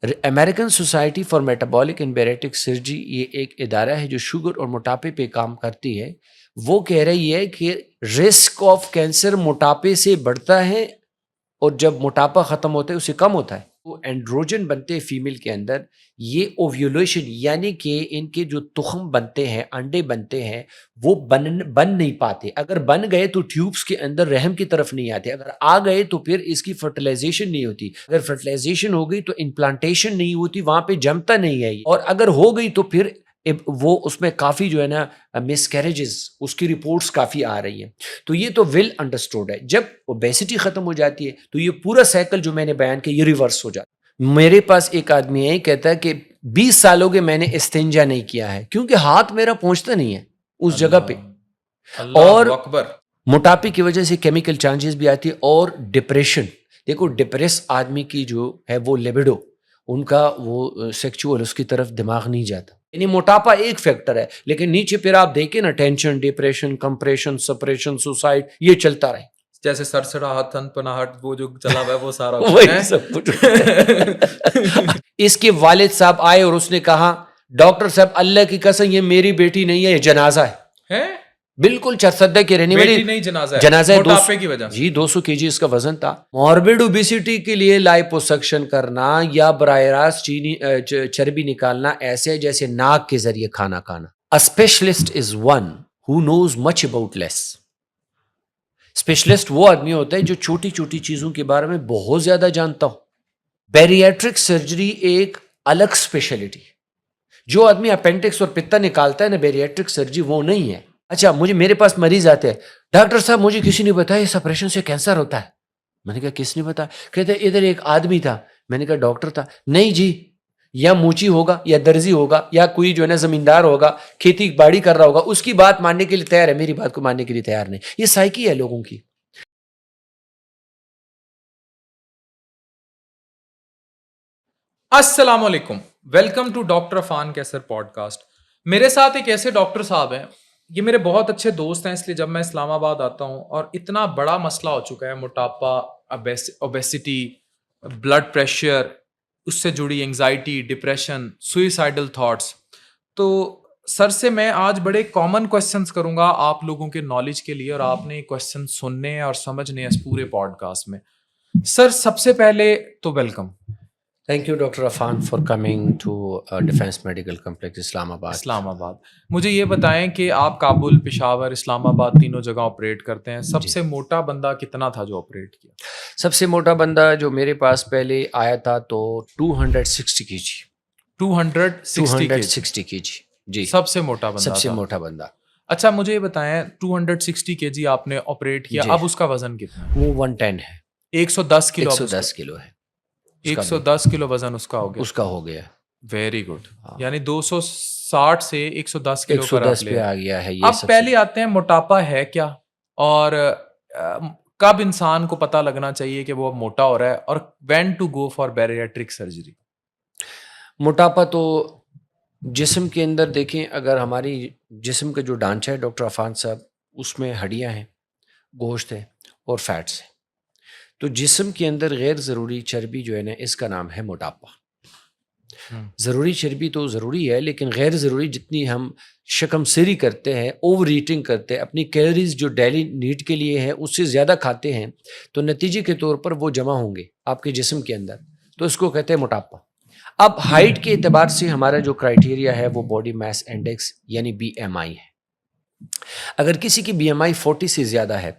American society for metabolic and bariatric surgery یہ ایک ادارہ ہے جو شوگر اور موٹاپے پہ کام کرتی ہے. وہ کہہ رہی ہے کہ رسک آف کینسر موٹاپے سے بڑھتا ہے اور جب موٹاپا ختم ہوتا ہے اس سے کم ہوتا ہے. وہ اینڈروجن بنتے ہیں فیمیل کے اندر. یہ اوویولیشن یعنی کہ ان کے جو تخم بنتے ہیں، انڈے بنتے ہیں، وہ بن نہیں پاتے. اگر بن گئے تو ٹیوبس کے اندر رحم کی طرف نہیں آتے. اگر آ گئے تو پھر اس کی فرٹیلائزیشن نہیں ہوتی. اگر فرٹیلائزیشن ہو گئی تو امپلانٹیشن نہیں ہوتی، وہاں پہ جمتا نہیں ہے. اور اگر ہو گئی تو پھر وہ اس میں کافی جو ہے نا مس کیریجز، اس کی رپورٹس کافی آ رہی ہیں. تو یہ تو ویل انڈرسٹوڈ ہے. جب اوبیسٹی ختم ہو جاتی ہے تو یہ پورا سائیکل جو میں نے بیان کیا یہ ریورس ہو جاتا ہے. میرے پاس ایک آدمی ہے کہتا ہے کہ 20 سالوں کے میں نے استنجا نہیں کیا ہے کیونکہ ہاتھ میرا پہنچتا نہیں ہے اس جگہ پہ. اور موٹاپے کی وجہ سے کیمیکل چینجز بھی آتی ہے اور ڈپریشن. دیکھو ڈپریس آدمی کی جو ہے وہ لیبیڈو، ان کا وہ سیکچول اس کی طرف دماغ نہیں جاتا. یعنی موٹاپا ایک فیکٹر ہے لیکن نیچے پھر آپ دیکھیں نا tension, depression, compression, suppression, suicide, یہ چلتا رہے. جیسے سرسڑاہٹ، تن پناہٹ، وہ جو چلا ہوا ہے وہ سارا وہی سب کچھ. اس کے والد صاحب آئے اور اس نے کہا ڈاکٹر صاحب اللہ کی قسم یہ میری بیٹی نہیں ہے، یہ جنازہ ہے. بالکل چرسدہ کے رہنے والی نہیں، جنازہ ہے. موٹاپے کی وجہ جی 200 kg اس کا وزن تھا. ماربڈ اوبیسٹی کے لیے لائپوسکشن کرنا یا براہ راست چربی نکالنا ایسے جیسے ناک کے ذریعے کھانا کھانا. A specialist is one who knows much about less. Specialist وہ آدمی ہوتا ہے جو چھوٹی چھوٹی چیزوں کے بارے میں بہت زیادہ جانتا ہو. بیریٹرک سرجری ایک الگ اسپیشلٹی. جو آدمی اپینڈکس اور پتا نکالتا ہے نا، بیریٹرک سرجری وہ نہیں ہے. اچھا میرے پاس مریض آتے ہیں، ڈاکٹر صاحب مجھے کسی نے بتایا اس آپریشن سے کینسر ہوتا ہے. میں نے کہا کس نے بتایا؟ کہتے ادھر ایک آدمی تھا. میں نے کہا ڈاکٹر تھا؟ نہیں جی، یا موچی ہوگا یا درزی ہوگا یا کوئی جو ہے نا زمیندار ہوگا، کھیتی باڑی کر رہا ہوگا، اس کی بات ماننے کے لیے تیار ہے، میری بات کو ماننے کے لیے تیار نہیں. یہ سائیکی ہے لوگوں کی. السلام علیکم، ویلکم ٹو ڈاکٹر عفان کیسر پوڈ کاسٹ. میرے ساتھ ایک ایسے ڈاکٹر صاحب ہیں، یہ میرے بہت اچھے دوست ہیں، اس لیے جب میں اسلام آباد آتا ہوں اور اتنا بڑا مسئلہ ہو چکا ہے موٹاپا، اوبیسٹی، بلڈ پریشر، اس سے جڑی انگزائٹی، ڈپریشن، سوئسائڈل تھاٹس، تو سر سے میں آج بڑے کامن کوشچنس کروں گا آپ لوگوں کے نالج کے لیے، اور آپ نے کوشچن سننے اور سمجھنے اس پورے پوڈ کاسٹ میں. سر سب سے پہلے تو welcome. Thank you doctor Affan for coming to defence medical complex Islamabad. مجھے یہ بتائیں کہ آپ کابل، پشاور، اسلام آباد تینوں جگہ آپریٹ کرتے ہیں. سب سے موٹا بندہ کتنا تھا جو آپریٹ کیا؟ سب سے موٹا بندہ جو میرے پاس پہلے آیا تھا تو 260 kg. 260 kg جی. سب سے موٹا بندہ. سب سے موٹا بندہ. اچھا مجھے یہ بتائیں 260 kg آپ نے آپریٹ کیا، اب اس کا وزن کتنا ہے؟ وہ 110 ہے. 110 کلو. 110 کلو ہے. 110 کلو وزن اس کا ہو گیا. اس کا ہو گیا. Very good. یعنی 260 سے 110 کلو پر 110 پہ آ گیا ہے. اب پہلے آتے ہیں موٹاپا ہے کیا، اور کب انسان کو پتہ لگنا چاہیے کہ وہ موٹا ہو رہا ہے، اور when to go for bariatric surgery? موٹاپا تو جسم کے اندر دیکھیں، اگر ہماری جسم کا جو ڈھانچہ ہے ڈاکٹر عفان صاحب، اس میں ہڈیاں ہیں، گوشت ہے اور فیٹس ہیں. تو جسم کے اندر غیر ضروری چربی جو ہے نا، اس کا نام ہے موٹاپا. ضروری چربی تو ضروری ہے لیکن غیر ضروری جتنی ہم شکم سیری کرتے ہیں، اوور ایٹنگ کرتے ہیں، اپنی کیلوریز جو ڈیلی نیڈ کے لیے ہے اس سے زیادہ کھاتے ہیں، تو نتیجے کے طور پر وہ جمع ہوں گے آپ کے جسم کے اندر، تو اس کو کہتے ہیں موٹاپا. اب ہائٹ کے اعتبار سے ہمارا جو کرائیٹیریا ہے وہ باڈی میس انڈیکس یعنی BMI ہے. اگر کسی کی BMI 40 سے زیادہ ہے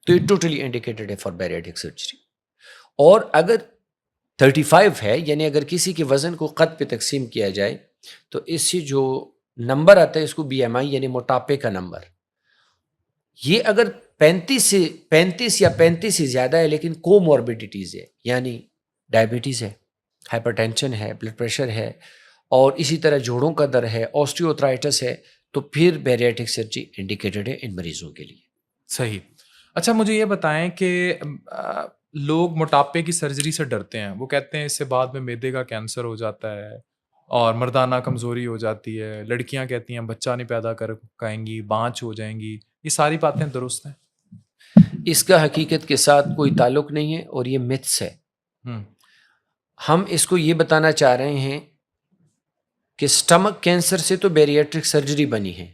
تو یہ ٹوٹلی انڈیکیٹڈ ہے فار بیریٹرک سرجری. اور اگر 35 ہے، یعنی اگر کسی کے وزن کو قد پہ تقسیم کیا جائے تو اس سے جو نمبر آتا ہے اس کو BMI یعنی موٹاپے کا نمبر، یہ اگر 35 یا 35 سے زیادہ ہے لیکن کو موربیڈیٹیز ہے، یعنی ڈائبٹیز ہے، ہائپر ٹینشن ہے، بلڈ پریشر ہے، اور اسی طرح جوڑوں کا درد ہے، آسٹیوترائٹس ہے، تو پھر بیریٹرک سرجری انڈیکیٹڈ ہے ان مریضوں کے لیے. صحیح. اچھا مجھے یہ بتائیں کہ لوگ موٹاپے کی سرجری سے ڈرتے ہیں، وہ کہتے ہیں اس سے بعد میں معدے کا کینسر ہو جاتا ہے اور مردانہ کمزوری ہو جاتی ہے، لڑکیاں کہتی ہیں بچہ نہیں پیدا کر پائیں گی، بانچ ہو جائیں گی. یہ ساری باتیں درست ہیں؟ اس کا حقیقت کے ساتھ کوئی تعلق نہیں ہے اور یہ متس ہے. ہم اس کو یہ بتانا چاہ رہے ہیں کہ سٹمک کینسر سے تو بیریٹرک سرجری بنی ہے،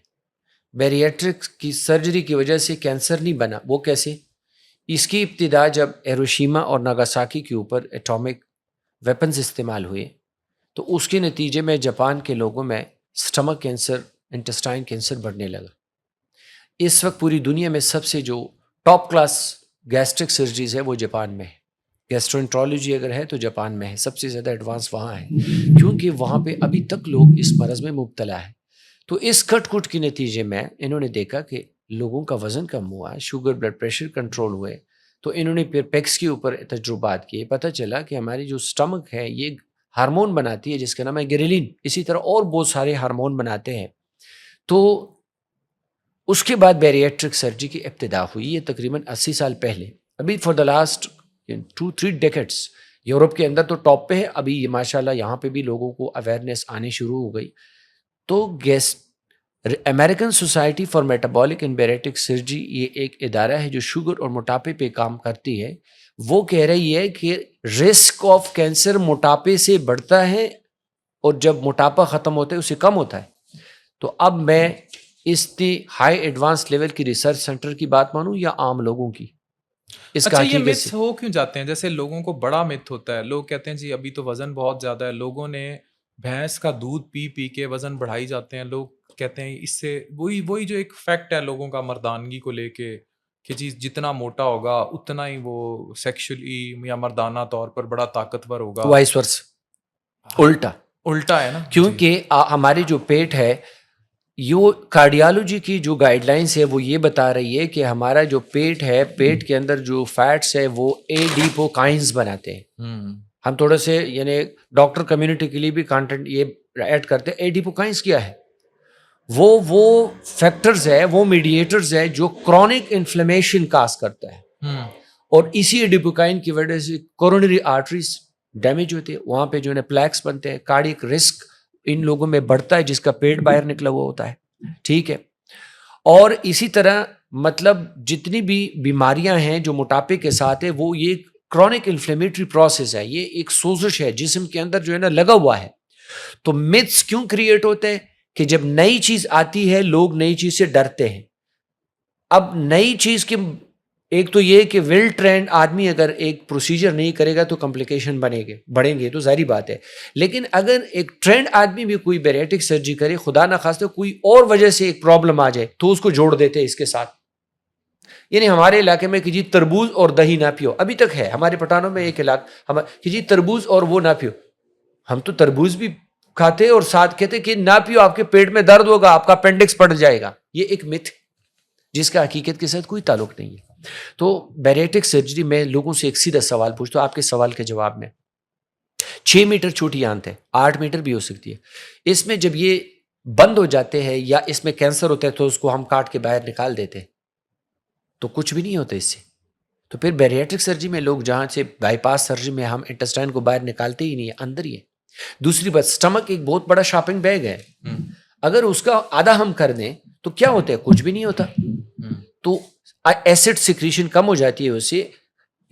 بیریٹرک کی سرجری کی وجہ سے کینسر نہیں بنا۔ وہ کیسے؟ اس کی ابتدا جب ہیروشیما اور ناگاساکی کے اوپر ایٹامک ویپنز استعمال ہوئے تو اس کے نتیجے میں جاپان کے لوگوں میں سٹمک کینسر، انٹسٹائن کینسر بڑھنے لگا۔ اس وقت پوری دنیا میں سب سے جو ٹاپ کلاس گیسٹرک سرجریز ہے وہ جاپان میں ہے۔ گیسٹرونٹرولوجی اگر ہے تو جاپان میں ہے، سب سے زیادہ ایڈوانس وہاں ہے، کیونکہ وہاں پہ ابھی تک لوگ اس مرض میں مبتلا ہے۔ تو اس کٹ کٹ کے نتیجے میں انہوں نے دیکھا کہ لوگوں کا وزن کم ہوا، شوگر بلڈ پریشر کنٹرول ہوئے، تو انہوں نے پھر پیکس کے اوپر تجربات کیے۔ پتہ چلا کہ ہماری جو سٹمک ہے یہ ہارمون بناتی ہے جس کا نام ہے گریلین، اسی طرح اور بہت سارے ہارمون بناتے ہیں۔ تو اس کے بعد بیریٹرک سرجری کی ابتدا ہوئی، یہ تقریباً 80 سال پہلے۔ ابھی for the last 2-3 decades Europe کے اندر تو ٹاپ پہ ہے، ابھی یہ ماشاءاللہ یہاں پہ بھی لوگوں کو اویئرنیس آنی شروع ہو گئی۔ تو American society for metabolic and bariatric surgery, یہ ایک ادارہ ہے جو شوگر اور موٹاپے پہ کام کرتی ہے، وہ کہہ رہی ہے کہ رسک آف کینسر موٹاپے سے بڑھتا ہے اور جب موٹاپا ختم ہوتا ہے اسے کم ہوتا ہے۔ تو اب میں اس دی ہائی ایڈوانس لیول کی ریسرچ سینٹر کی بات مانوں یا عام لوگوں کی؟ اس کا اچھا، یہ حقیقت متس سے ہو کیوں جاتے ہیں؟ جیسے لوگوں کو بڑا مت ہوتا ہے، لوگ کہتے ہیں جی ابھی تو وزن بہت زیادہ ہے، لوگوں نے بھینس کا دودھ پی پی کے وزن بڑھائی جاتے ہیں۔ لوگ کہتے ہیں اس سے وہی جو ایک فیکٹ ہے لوگوں کا مردانگی کو لے کے کہ جی جتنا موٹا ہوگا اتنا ہی وہ سیکشلی یا مردانہ طور پر بڑا طاقتور ہوگا۔ وائس ورس، الٹا الٹا ہے نا جی۔ کیونکہ ہماری جو پیٹ ہے، یہ کارڈیالوجی کی جو گائیڈ لائنس ہے وہ یہ بتا رہی ہے کہ ہمارا جو پیٹ ہے، پیٹ کے اندر جو فیٹس ہے وہ ایڈیپوکائنز بناتے ہیں۔ ہم تھوڑے سے یعنی ڈاکٹر کمیونٹی کے لیے بھی کانٹینٹ یہ ایڈ کرتے ہیں۔ ایڈیپوکائنز کیا ہے؟ وہ فیکٹرز ہے، وہ میڈیٹرز ہے جو کرونک انفلیمیشن کاز کرتا ہے، اور اسی ایڈیپوکائن کی وجہ سے کورونری آرٹریز ڈیمیج ہوتے ہیں، وہاں پہ جو ہے پلیکس بنتے ہیں، کارڈیک رسک ان لوگوں میں بڑھتا ہے جس کا پیٹ باہر نکلا ہوا ہوتا ہے، ٹھیک ہے۔ اور اسی طرح مطلب جتنی بھی بیماریاں ہیں جو موٹاپے کے ساتھ ہے، وہ یہ کرونک انفلیمیٹری پروسیس ہے، یہ ایک سوزش ہے جسم کے اندر جو ہے نا لگا ہوا ہے۔ تو متس کیوں کریٹ ہوتے ہیں کہ جب نئی چیز آتی ہے لوگ نئی چیز سے ڈرتے ہیں۔ اب نئی چیز کے ایک تو یہ کہ ویل ٹرینڈ آدمی اگر ایک پروسیجر نہیں کرے گا تو کمپلیکیشن بڑھیں گے، تو ظاہری بات ہے۔ لیکن اگر ایک ٹرینڈ آدمی بھی کوئی بیریٹک سرجری کرے، خدا نخواستہ کوئی اور وجہ سے ایک پرابلم آ جائے تو اس کو جوڑ دیتے ہیں اس کے ساتھ۔ یعنی ہمارے علاقے میں کہ جی تربوز اور دہی نہ پیو، ابھی تک ہے ہمارے پٹانوں میں ایک علاقہ کہ جی تربوز اور وہ نہ پیو۔ ہم تو تربوز بھی کھاتے اور ساتھ کہتے کہ نہ پیو، آپ کے پیٹ میں درد ہوگا، آپ کا اپینڈکس پڑ جائے گا۔ یہ ایک متھ جس کا حقیقت کے ساتھ کوئی تعلق نہیں ہے۔ تو بیریٹک سرجری میں لوگوں سے ایک سیدھا سوال پوچھتا ہوں آپ کے سوال کے جواب میں۔ 6 میٹر چھوٹی آنت ہے، 8 میٹر بھی ہو سکتی ہے، اس میں جب یہ بند ہو جاتے ہیں یا اس میں کینسر ہوتا ہے تو اس کو ہم کاٹ کے باہر نکال دیتے ہیں تو کچھ بھی نہیں ہوتا اس سے۔ تو پھر بیریٹک سرجری میں لوگ جہاں سے بائی پاس سرجری میں ہم انٹسٹائن کو باہر نکالتے ہی نہیں ہے، اندر ہی ہے۔ دوسری بات، سٹمک ایک بہت بڑا شاپنگ بیگ ہے، اگر اس کا آدھا ہم کر دیں تو کیا ہوتا ہے؟ کچھ بھی نہیں ہوتا۔ تو ایسڈ سیکریشن کم ہو جاتی ہے، اس سے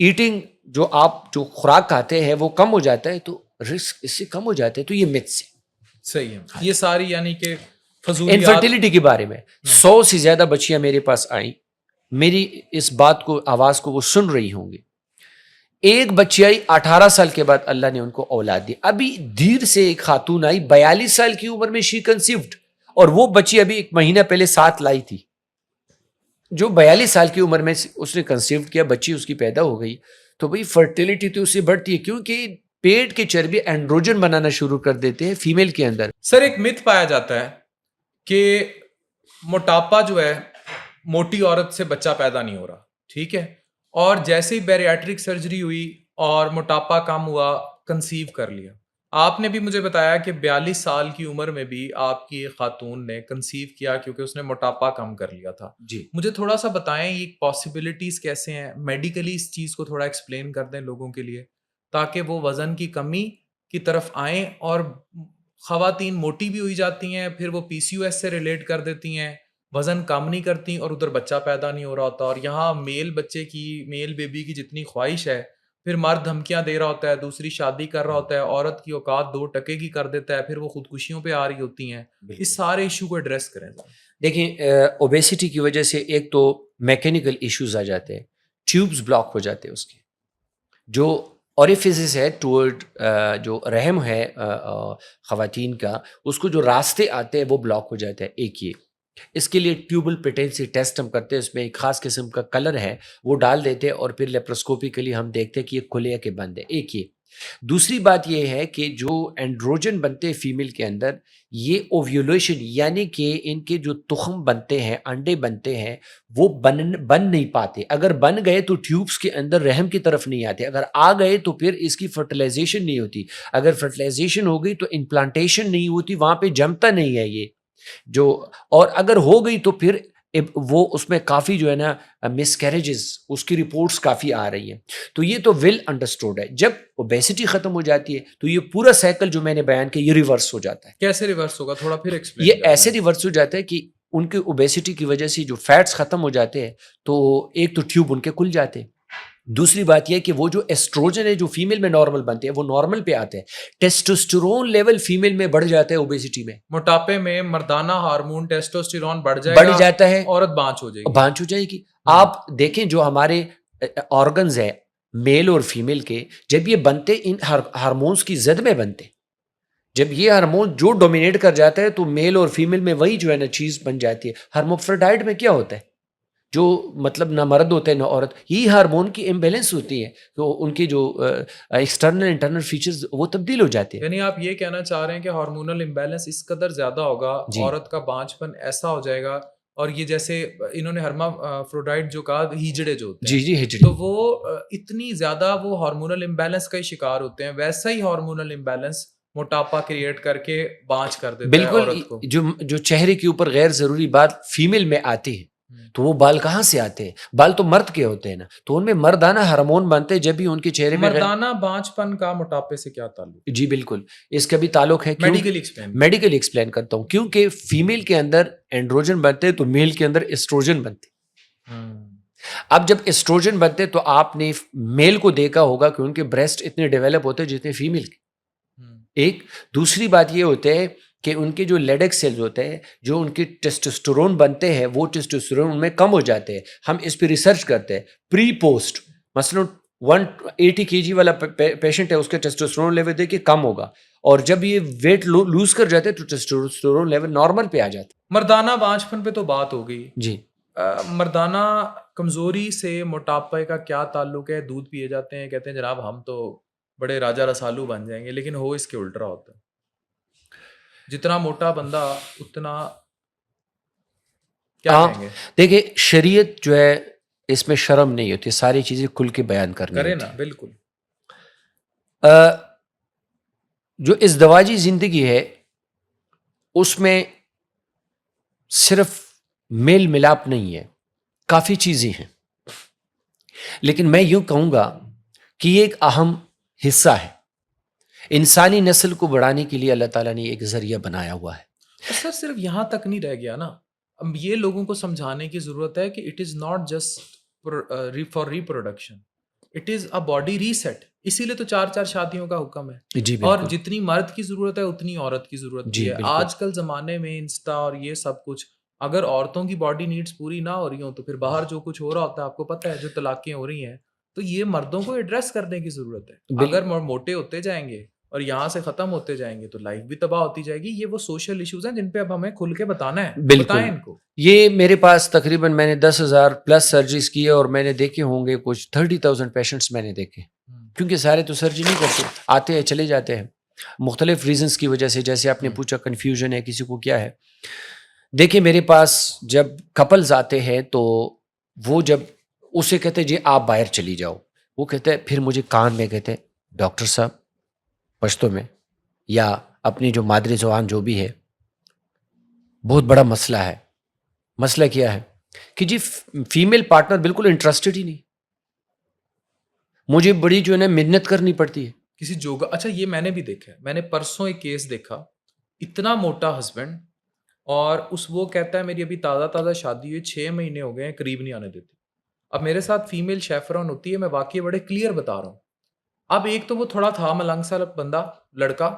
ایٹنگ جو آپ جو خوراک کھاتے ہیں وہ کم ہو جاتا ہے، تو رسک اس سے کم ہو جاتا ہے۔ تو یہ متس ہے۔ صحیح ہے، یہ ساری یعنی کہ فضولیات۔ انفرٹیلٹی کے بارے میں 100 سے زیادہ بچیاں میرے پاس آئیں، میری اس بات کو آواز کو وہ سن رہی ہوں گی۔ ایک بچی آئی 18 سال کے بعد اللہ نے ان کو اولاد دی۔ ابھی دیر سے ایک خاتون آئی 42 سال کی عمر میں، شی کنسیوڈ، اور وہ بچی ابھی 1 مہینہ پہلے ساتھ لائی تھی۔ جو 42 سال کی عمر میں اس نے کنسیو کیا، بچی اس کی پیدا ہو گئی، تو بھئی فرٹیلٹی تو اس سے بڑھتی ہے، کیونکہ پیٹ کے چربی اینڈروجن بنانا شروع کر دیتے ہیں فیمیل کے اندر۔ سر ایک مت پایا جاتا ہے کہ موٹاپا جو ہے موٹی عورت سے بچہ پیدا نہیں ہو رہا، ٹھیک ہے، اور جیسے ہی بیریاٹرک سرجری ہوئی اور موٹاپا کم ہوا، کنسیو کر لیا۔ آپ نے بھی مجھے بتایا کہ 42 سال کی عمر میں بھی آپ کی ایک خاتون نے کنسیو کیا کیونکہ اس نے موٹاپا کم کر لیا تھا۔ جی، مجھے تھوڑا سا بتائیں یہ پاسبلٹیز کیسے ہیں، میڈیکلی اس چیز کو تھوڑا ایکسپلین کر دیں لوگوں کے لیے، تاکہ وہ وزن کی کمی کی طرف آئیں۔ اور خواتین موٹی بھی ہوئی جاتی ہیں، پھر وہ پی سی او ایس سے ریلیٹ کر دیتی ہیں، وزن کم نہیں کرتی اور ادھر بچہ پیدا نہیں ہو رہا ہوتا، اور یہاں میل بچے کی، میل بیبی کی جتنی خواہش ہے پھر مرد دھمکیاں دے رہا ہوتا ہے, دوسری شادی کر رہا ہوتا ہے, عورت کی اوقات 2 ٹکے کی کر دیتا ہے, پھر وہ خودکشیوں پہ آ رہی ہوتی ہیں. اس سارے ایشو کو ایڈریس کریں. دیکھیں اوبیسٹی کی وجہ سے ایک تو میکینیکل ایشوز آ جاتے ہیں, ٹیوبز بلاک ہو جاتے ہیں, اس کے جو اوریفیسز ہے ٹورڈ جو رحم ہے خواتین کا, اس کو جو راستے آتے ہیں وہ بلاک ہو جاتے ہیں. ایک یہ اس کے لیے ٹیوبل پیٹنسی ٹیسٹ ہم کرتے ہیں, اس میں ایک خاص قسم کا کلر ہے وہ ڈال دیتے ہیں اور پھر لیپروسکوپیکلی ہم دیکھتے ہیں کہ یہ کھلے ہے کہ بند ہے. ایک یہ. دوسری بات یہ ہے کہ جو اینڈروجن بنتے ہیں فیمیل کے اندر, یہ اوویولیشن یعنی کہ ان کے جو تخم بنتے ہیں, انڈے بنتے ہیں, وہ بن نہیں پاتے. اگر بن گئے تو ٹیوبس کے اندر رحم کی طرف نہیں آتے, اگر آ گئے تو پھر اس کی فرٹیلائزیشن نہیں ہوتی, اگر فرٹیلائزیشن ہو گئی تو امپلانٹیشن نہیں ہوتی, وہاں پہ جمتا نہیں ہے یہ جو, اور اگر ہو گئی تو پھر وہ اس میں کافی جو ہے نا مس کیریجز, اس کی رپورٹس کافی آ رہی ہیں. تو یہ تو ویل انڈرسٹوڈ ہے. جب اوبیسٹی ختم ہو جاتی ہے تو یہ پورا سائیکل جو میں نے بیان کیا یہ ریورس ہو جاتا ہے. کیسے ریورس ہوگا, تھوڑا پھر ایکسپلین. یہ ایسے ریورس ہو جاتا ہے کہ ان کی اوبیسٹی کی وجہ سے جو فیٹس ختم ہو جاتے ہیں تو ایک تو ٹیوب ان کے کھل جاتے ہیں, دوسری بات یہ کہ وہ جو ایسٹروجن ہے جو فیمیل میں نارمل بنتے ہیں وہ نارمل پہ آتے ہیں, ٹیسٹوسٹیرون لیول فیمیل میں بڑھ جاتا ہے اوبیسٹی میں. موٹاپے میں مردانہ ہارمون ٹیسٹوسٹیرون بڑھ جاتا ہے, عورت بانچ ہو جائے گی. آپ دیکھیں جو ہمارے آرگنز ہیں میل اور فیمیل کے, جب یہ بنتے ان ہارمونز کی زد میں بنتے, جب یہ ہارمون جو ڈومینیٹ کر جاتا ہے تو میل اور فیمیل میں وہی جو ہے نا چیز بن جاتی ہے. ہرموفرڈائٹ میں کیا ہوتا ہے, جو مطلب نہ مرد ہوتے ہیں نہ عورت, یہ ہارمون کی امبیلنس ہوتی ہے, تو ان کی جو ایکسٹرنل انٹرنل فیچرز وہ تبدیل ہو جاتے ہیں. یعنی آپ یہ کہنا چاہ رہے ہیں کہ ہارمونل امبیلنس اس قدر زیادہ ہوگا, عورت کا بانچ پن ایسا ہو جائے گا, اور یہ جیسے انہوں نے ہرمافروڈائٹ جو کہا, ہیجڑے جو ہوتے ہیں, جی ہجڑے, تو وہ اتنی زیادہ وہ ہارمونل امبیلنس کا ہی شکار ہوتے ہیں. ویسا ہی ہارمونل امبیلنس موٹاپا کریٹ کر کے بانچ کر دیتا ہے عورت کو. جو چہرے کے اوپر غیر ضروری بات فیمیل میں آتی ہے تو وہ بال کہاں سے آتے ہیں, بال تو مرد کے ہوتے ہیں نا, تو ان میں مردانہ ہارمون بنتے ہیں جب بھی ان کے چہرے میں. مردانہ بانچ پن کا موٹاپے سے کیا تعلق؟ جی بالکل, اس کا بھی تعلق ہے. میڈیکل ایکسپلین کرتا ہوں, کیونکہ فیمیل کے اندر اینڈروجن بنتے تو میل کے اندر ایسٹروجن بنتے. اب جب ایسٹروجن بنتے تو آپ نے میل کو دیکھا ہوگا کہ ان کے بریسٹ اتنے ڈیولپ ہوتے جتنے فیمیل کے. ایک دوسری بات یہ ہوتے ہے کہ ان کے جو لیڈک سیلز ہوتے ہیں جو ان کے ٹیسٹوسٹیرون بنتے ہیں وہ ٹیسٹوسٹیرون ان میں کم ہو جاتے ہیں. ہم اس پہ ریسرچ کرتے ہیں پری پوسٹ, مثلا 180 kg والا پیشنٹ ہے, اس کے ٹیسٹوسٹیرون لیول دیکھیں کم ہوگا, اور جب یہ ویٹ لوز کر جاتے ہیں تو ٹیسٹوسٹیرون لیول نارمل پہ آ جاتا ہے. مردانہ بانچ پن پہ تو بات ہو گئی. جی, مردانہ کمزوری سے موٹاپے کا کیا تعلق ہے؟ دودھ پیے جاتے ہیں, کہتے ہیں جناب ہم تو بڑے راجہ رسالو بن جائیں گے, لیکن ہو اس کے الٹا ہوتا ہے. جتنا موٹا بندہ اتنا کیا کہیں گے. دیکھیں شریعت جو ہے اس میں شرم نہیں ہوتی, ساری چیزیں کھل کے بیان کرے نا. بالکل. جو ازدواجی زندگی ہے اس میں صرف میل ملاپ نہیں ہے, کافی چیزیں ہیں, لیکن میں یوں کہوں گا کہ یہ ایک اہم حصہ ہے. انسانی نسل کو بڑھانے کے لیے اللہ تعالیٰ نے ایک ذریعہ بنایا ہوا ہے. سر صرف یہاں تک نہیں رہ گیا نا, اب یہ لوگوں کو سمجھانے کی ضرورت ہے کہ it is not just for reproduction, it is a body reset. اسی لیے تو 4 شادیوں کا حکم ہے. جی اور جتنی مرد کی ضرورت ہے اتنی عورت کی ضرورت بھی ہے. آج کل زمانے میں انسٹا اور یہ سب کچھ, اگر عورتوں کی باڈی نیڈز پوری نہ ہو رہی ہوں تو پھر باہر جو کچھ ہو رہا ہوتا ہے آپ کو پتہ ہے, جو طلاقیں ہو رہی ہیں, تو یہ مردوں کو ایڈریس کرنے کی ضرورت ہے. اگر موٹے ہوتے جائیں گے اور یہاں سے ختم ہوتے جائیں گے تو لائف بھی تباہ ہوتی جائے گی. یہ وہ سوشل ایشوز ہیں جن پہ اب ہمیں کھل کے بتانا ہے. بتائیں ان کو. یہ میرے پاس تقریباً میں نے 10,000+ سرجریز کی ہے, اور میں نے دیکھے ہوں گے کچھ 30,000 پیشنٹس میں نے دیکھے, کیونکہ سارے تو سرجری نہیں کرتے, آتے ہیں چلے جاتے ہیں مختلف ریزنز کی وجہ سے. جیسے آپ نے پوچھا کنفیوژن ہے کسی کو کیا ہے. دیکھیں میرے پاس جب کپلز آتے ہیں تو وہ جب اسے کہتے ہیں جی آپ باہر چلی جاؤ, وہ کہتے ہیں, پھر مجھے کان میں کہتے ہیں ڈاکٹر صاحب پشتو میں یا اپنی جو مادری زبان جو بھی ہے, بہت بڑا مسئلہ ہے. مسئلہ کیا ہے کہ جی فیمیل پارٹنر بالکل انٹرسٹڈ ہی نہیں, مجھے بڑی جو ہے نا محنت کرنی پڑتی ہے کسی جوگا. اچھا یہ میں نے بھی دیکھا ہے, میں نے پرسوں ایک کیس دیکھا, اتنا موٹا ہسبینڈ, اور وہ کہتا ہے میری ابھی تازہ شادی ہوئی, 6 مہینے ہو گئے ہیں, قریب نہیں آنے دیتی. اب میرے ساتھ فیمیل شیفران ہوتی ہے, میں واقعی بڑے کلیئر بتا رہا ہوں, اب ایک تو وہ تھوڑا تھا ملنگ سا بندہ، لڑکا،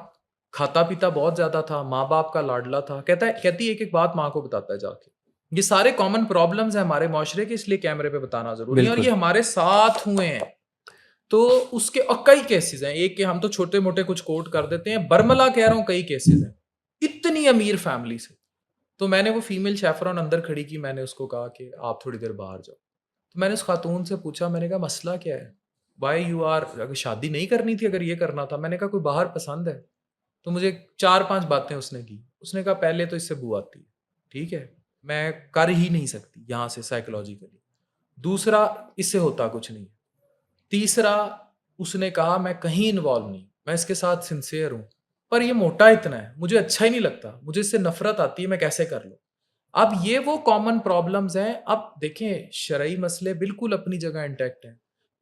کھاتا پیتا بہت زیادہ تھا، ماں باپ کا لاڈلا تھا، کہتی ایک ایک بات ماں کو بتاتا ہے جا کے. یہ سارے کامن پرابلمز ہیں ہمارے معاشرے کے، اس لیے کیمرے پہ بتانا ضروری ہے، اور یہ ہمارے ساتھ ہوئے ہیں. تو اس کے کئی کیسز ہیں، ایک کہ ہم تو چھوٹے موٹے کچھ کوٹ کر دیتے ہیں، برملا کہہ رہا ہوں کئی کیسز ہیں اتنی امیر فیملی سے. تو میں نے وہ فیمیل شیفران اندر کھڑی کی، میں نے اس کو کہا کہ آپ تھوڑی دیر باہر جاؤ. تو میں نے اس خاتون سے پوچھا، میں نے کہا مسئلہ کیا ہے، وائی یو آر، اگر شادی نہیں کرنی تھی، اگر یہ کرنا تھا. میں نے کہا کوئی باہر پسند ہے؟ تو مجھے 4-5 باتیں اس نے کی. اس نے کہا پہلے تو اس سے بو آتی ہے، ٹھیک ہے، میں کر ہی نہیں سکتی یہاں سے سائیکولوجیکلی. دوسرا، اس سے ہوتا کچھ نہیں. تیسرا، اس نے کہا میں کہیں انوالو نہیں، میں اس کے ساتھ سنسیئر ہوں، پر یہ موٹا اتنا ہے، مجھے اچھا ہی نہیں لگتا، مجھے اس سے نفرت آتی ہے، میں کیسے کر لوں. اب یہ وہ کامن پرابلمز ہیں. اب دیکھیں شرعی مسئلے بالکل اپنی جگہ انٹیکٹ ہیں،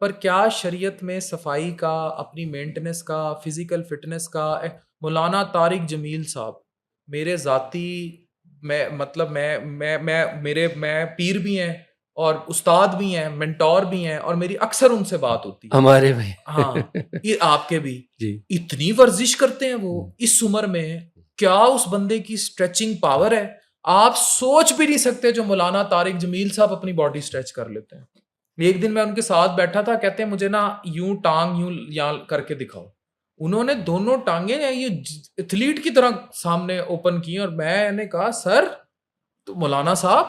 پر کیا شریعت میں صفائی کا، اپنی مینٹننس کا، فزیکل فٹنس کا، مولانا طارق جمیل صاحب میرے ذاتی، میں پیر بھی ہیں اور استاد بھی ہیں، منٹور بھی ہیں، اور میری اکثر ان سے بات ہوتی ہے. ہمارے بھائی ہاں، یہ آپ کے بھی جی اتنی ورزش کرتے ہیں وہ اس عمر میں، کیا اس بندے کی اسٹریچنگ پاور ہے، آپ سوچ بھی نہیں سکتے جو مولانا طارق جمیل صاحب اپنی باڈی اسٹریچ کر لیتے ہیں. ایک دن میں ان کے ساتھ بیٹھا تھا، کہتے ہیں مجھے نا یوں ٹانگ یوں یہاں کر کے دکھاؤ. انہوں نے دونوں ٹانگیں یہ ایتھلیٹ کی طرح سامنے اوپن کی، اور میں نے کہا سر تو مولانا صاحب،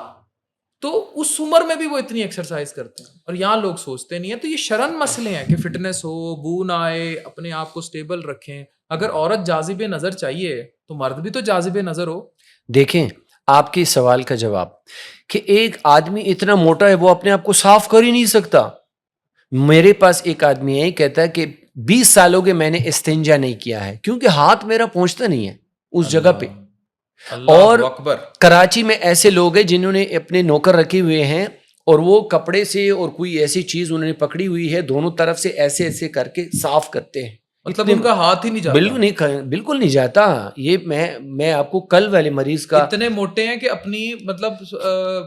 تو اس عمر میں بھی وہ اتنی ایکسرسائز کرتے ہیں، اور یہاں لوگ سوچتے نہیں ہیں. تو یہ شرن مسئلے ہیں کہ فٹنس ہو، بو نہ آئے، اپنے آپ کو سٹیبل رکھیں. اگر عورت جاذب نظر چاہیے تو مرد بھی تو جاذب نظر ہو. دیکھیں آپ کے سوال کا جواب کہ ایک آدمی اتنا موٹا ہے وہ اپنے آپ کو صاف کر ہی نہیں سکتا. میرے پاس ایک آدمی ہے کہتا ہے کہ 20 سال ہو گئے میں نے استنجا نہیں کیا ہے کیونکہ ہاتھ میرا پہنچتا نہیں ہے اس جگہ پہ. اور اکبر، کراچی میں ایسے لوگ ہیں جنہوں نے اپنے نوکر رکھے ہوئے ہیں اور وہ کپڑے سے اور کوئی ایسی چیز انہوں نے پکڑی ہوئی ہے دونوں طرف سے ایسے ایسے کر کے صاف کرتے ہیں. مطلب ان کا ہاتھ ہی نہیں جاتا. بالکل نہیں جاتا. یہ میں آپ کو کل والے مریض کا، اتنے موٹے ہیں کہ اپنی مطلب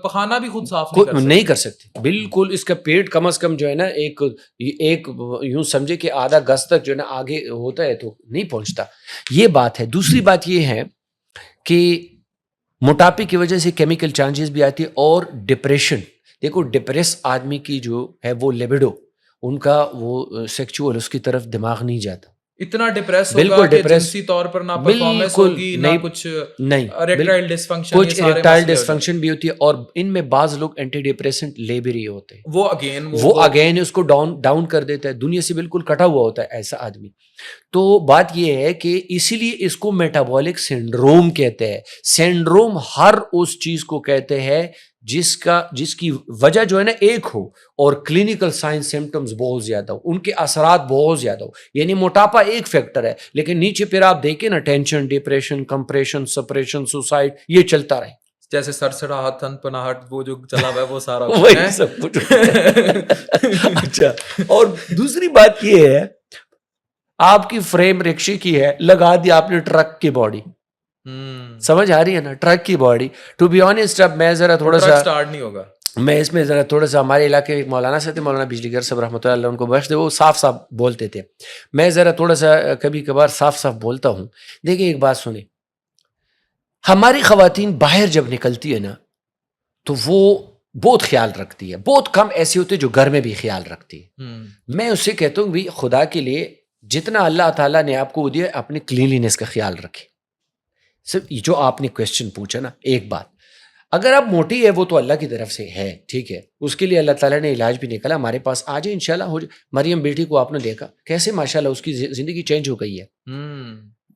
پخانہ بھی خود صاف نہیں کر سکتے. بالکل اس کا پیٹ کم از کم جو ہے نا ایک یوں سمجھے کہ آدھا گز تک جو ہے نا آگے ہوتا ہے تو نہیں پہنچتا. یہ بات ہے. دوسری بات یہ ہے کہ موٹاپے کی وجہ سے کیمیکل چینجز بھی آتی ہے اور ڈپریشن. دیکھو ڈپریس آدمی کی جو ہے وہ لیبیڈو، ان کا وہ سیکچول اس کی طرف دماغ نہیں جاتا. اتنا ڈپریس ہوگا کہ جنسی طور پر نہ پرفارمنس ہوگی، نہ کچھ اریکٹائل ڈسفنکشن. کچھ اریکٹائل ڈسفنکشن بھی ہوتی ہے، اور ان میں بعض لوگ اینٹی ڈپریسنٹ لے بھی رہے ہوتے ہیں. وہ اگین اس کو ڈاؤن کر دیتا ہے، دنیا سے بالکل کٹا ہوا ہوتا ہے ایسا آدمی. تو بات یہ ہے کہ اسی لیے اس کو میٹابولک سنڈروم کہتے ہیں. سنڈروم ہر اس چیز کو کہتے ہیں جس کی وجہ جو ہے نا ایک ہو اور کلینکل سائن سمٹمز بہت زیادہ ہو، ان کے اثرات بہت زیادہ ہو. یعنی موٹاپا ایک فیکٹر ہے، لیکن نیچے پھر آپ دیکھیں نا tension, depression, compression, suppression, suicide, یہ چلتا رہے. جیسے سرسڑا تھن پناہٹ وہ جو چلا ہوا ہے وہ سارا وہی سب کچھ. اچھا، اور دوسری بات یہ ہے آپ کی فریم رکشے کی ہے، لگا دی آپ نے ٹرک کی باڈی. سمجھ آ رہی ہے نا، ٹرک کی باڈی. ٹو بی آنیسٹ اب میں ذرا تھوڑا سا سٹارٹ نہیں ہوگا. میں اس میں ذرا تھوڑا سا ہمارے علاقے میں مولانا سے تھے، مولانا بجلی گر صاحب رحمۃ اللہ ان کو بخش دے، وہ صاف صاف بولتے تھے. میں ذرا تھوڑا سا کبھی کبھار صاف صاف بولتا ہوں. دیکھیں ایک بات سنیں، ہماری خواتین باہر جب نکلتی ہے نا تو وہ بہت خیال رکھتی ہے. بہت کم ایسے ہوتے جو گھر میں بھی خیال رکھتی ہے. میں اس سے کہتا ہوں بھی خدا کے لیے جتنا اللہ تعالیٰ نے آپ کو دیا اپنی کلینلینس کا خیال رکھے. صرف جو آپ نے کوشچن پوچھا نا، ایک بات، اگر آپ موٹی ہے وہ تو اللہ کی طرف سے ہے، ٹھیک ہے، اس کے لیے اللہ تعالیٰ نے علاج بھی نکالا. ہمارے پاس آ جائے انشاءاللہ ہو جائے. مریم بیٹی کو آپ نے دیکھا کیسے ماشاءاللہ اس کی زندگی چینج ہو گئی ہے.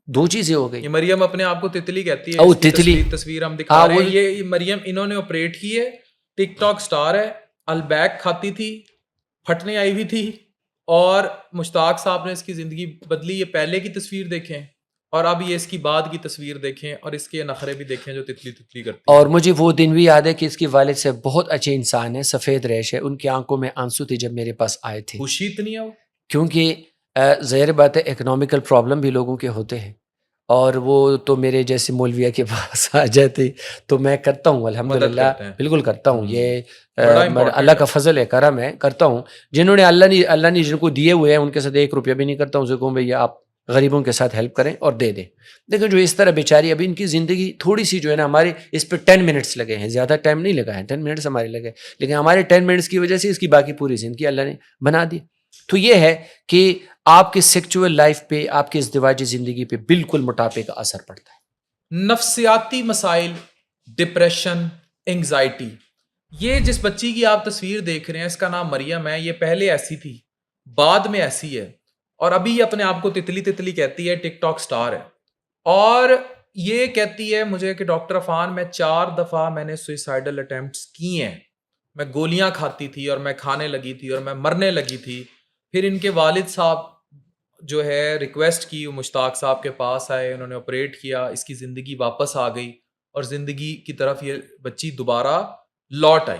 2 چیزیں ہو گئی. یہ مریم اپنے آپ کو تتلی کہتی ہے. تتلی تصویر ہم دکھا رہے ہیں. یہ مریم انہوں نے آپریٹ کی ہے، ٹک ٹاک سٹار ہے، البیک کھاتی تھی، پھٹنے آئی ہوئی تھی، اور مشتاق صاحب نے اس کی زندگی بدلی. یہ پہلے کی تصویر دیکھیں اور اب یہ اس کی بعد کی تصویر دیکھیں، اور اس کے نخرے بھی دیکھیں جو تتلی تتلی کرتی ہے. اور مجھے وہ دن بھی یاد ہے کہ اس کے والد سے بہت اچھے انسان ہیں، سفید ریش ہے، ان کی آنکھوں میں آنسو تھے جب میرے پاس آئے تھے. خوشی اتنی ہے، کیونکہ ظاہر بات ہے اکنامیکل پرابلم بھی لوگوں کے ہوتے ہیں، اور وہ تو میرے جیسے مولویہ کے پاس آ جاتے تو میں کرتا ہوں الحمدللہ، کرتے ہیں۔ بالکل کرتا ہوں. یہ بڑا important اللہ کا ہے۔ فضل ہے، کرم ہے، کرتا ہوں. جنہوں نے اللہ نے جن کو دیے ہوئے ہیں ان کے ساتھ 1 روپیہ بھی نہیں کرتا ہوں. اسے کہوں بھئی آپ غریبوں کے ساتھ ہیلپ کریں اور دے دیں. دیکھیں جو اس طرح بیچاری ابھی ان کی زندگی تھوڑی سی جو ہے نا، ہمارے اس پہ 10 منٹس لگے ہیں، زیادہ ٹائم نہیں لگا ہے، 10 منٹس ہمارے لگے، لیکن ہمارے 10 منٹس کی وجہ سے اس کی باقی پوری زندگی اللہ نے بنا دی. تو یہ ہے کہ آپ کے سیکچول لائف پہ، آپ کے ازدواجی زندگی پہ بالکل موٹاپے کا اثر پڑتا ہے. نفسیاتی مسائل، ڈپریشن، انگزائٹی. یہ جس بچی کی آپ تصویر دیکھ رہے ہیں اس کا نام مریم ہے. یہ پہلے ایسی تھی، بعد میں ایسی ہے، اور ابھی یہ اپنے آپ کو تتلی تتلی کہتی ہے، ٹک ٹاک سٹار ہے. اور یہ کہتی ہے مجھے کہ ڈاکٹر عفان میں 4 دفعہ میں نے سوئسائڈل اٹیمپٹس کی ہیں. میں گولیاں کھاتی تھی اور میں کھانے لگی تھی اور میں مرنے لگی تھی. پھر ان کے والد صاحب جو ہے ریکویسٹ کی، مشتاق صاحب کے پاس آئے، انہوں نے آپریٹ کیا، اس کی زندگی واپس آ گئی اور زندگی کی طرف یہ بچی دوبارہ لوٹ آئی.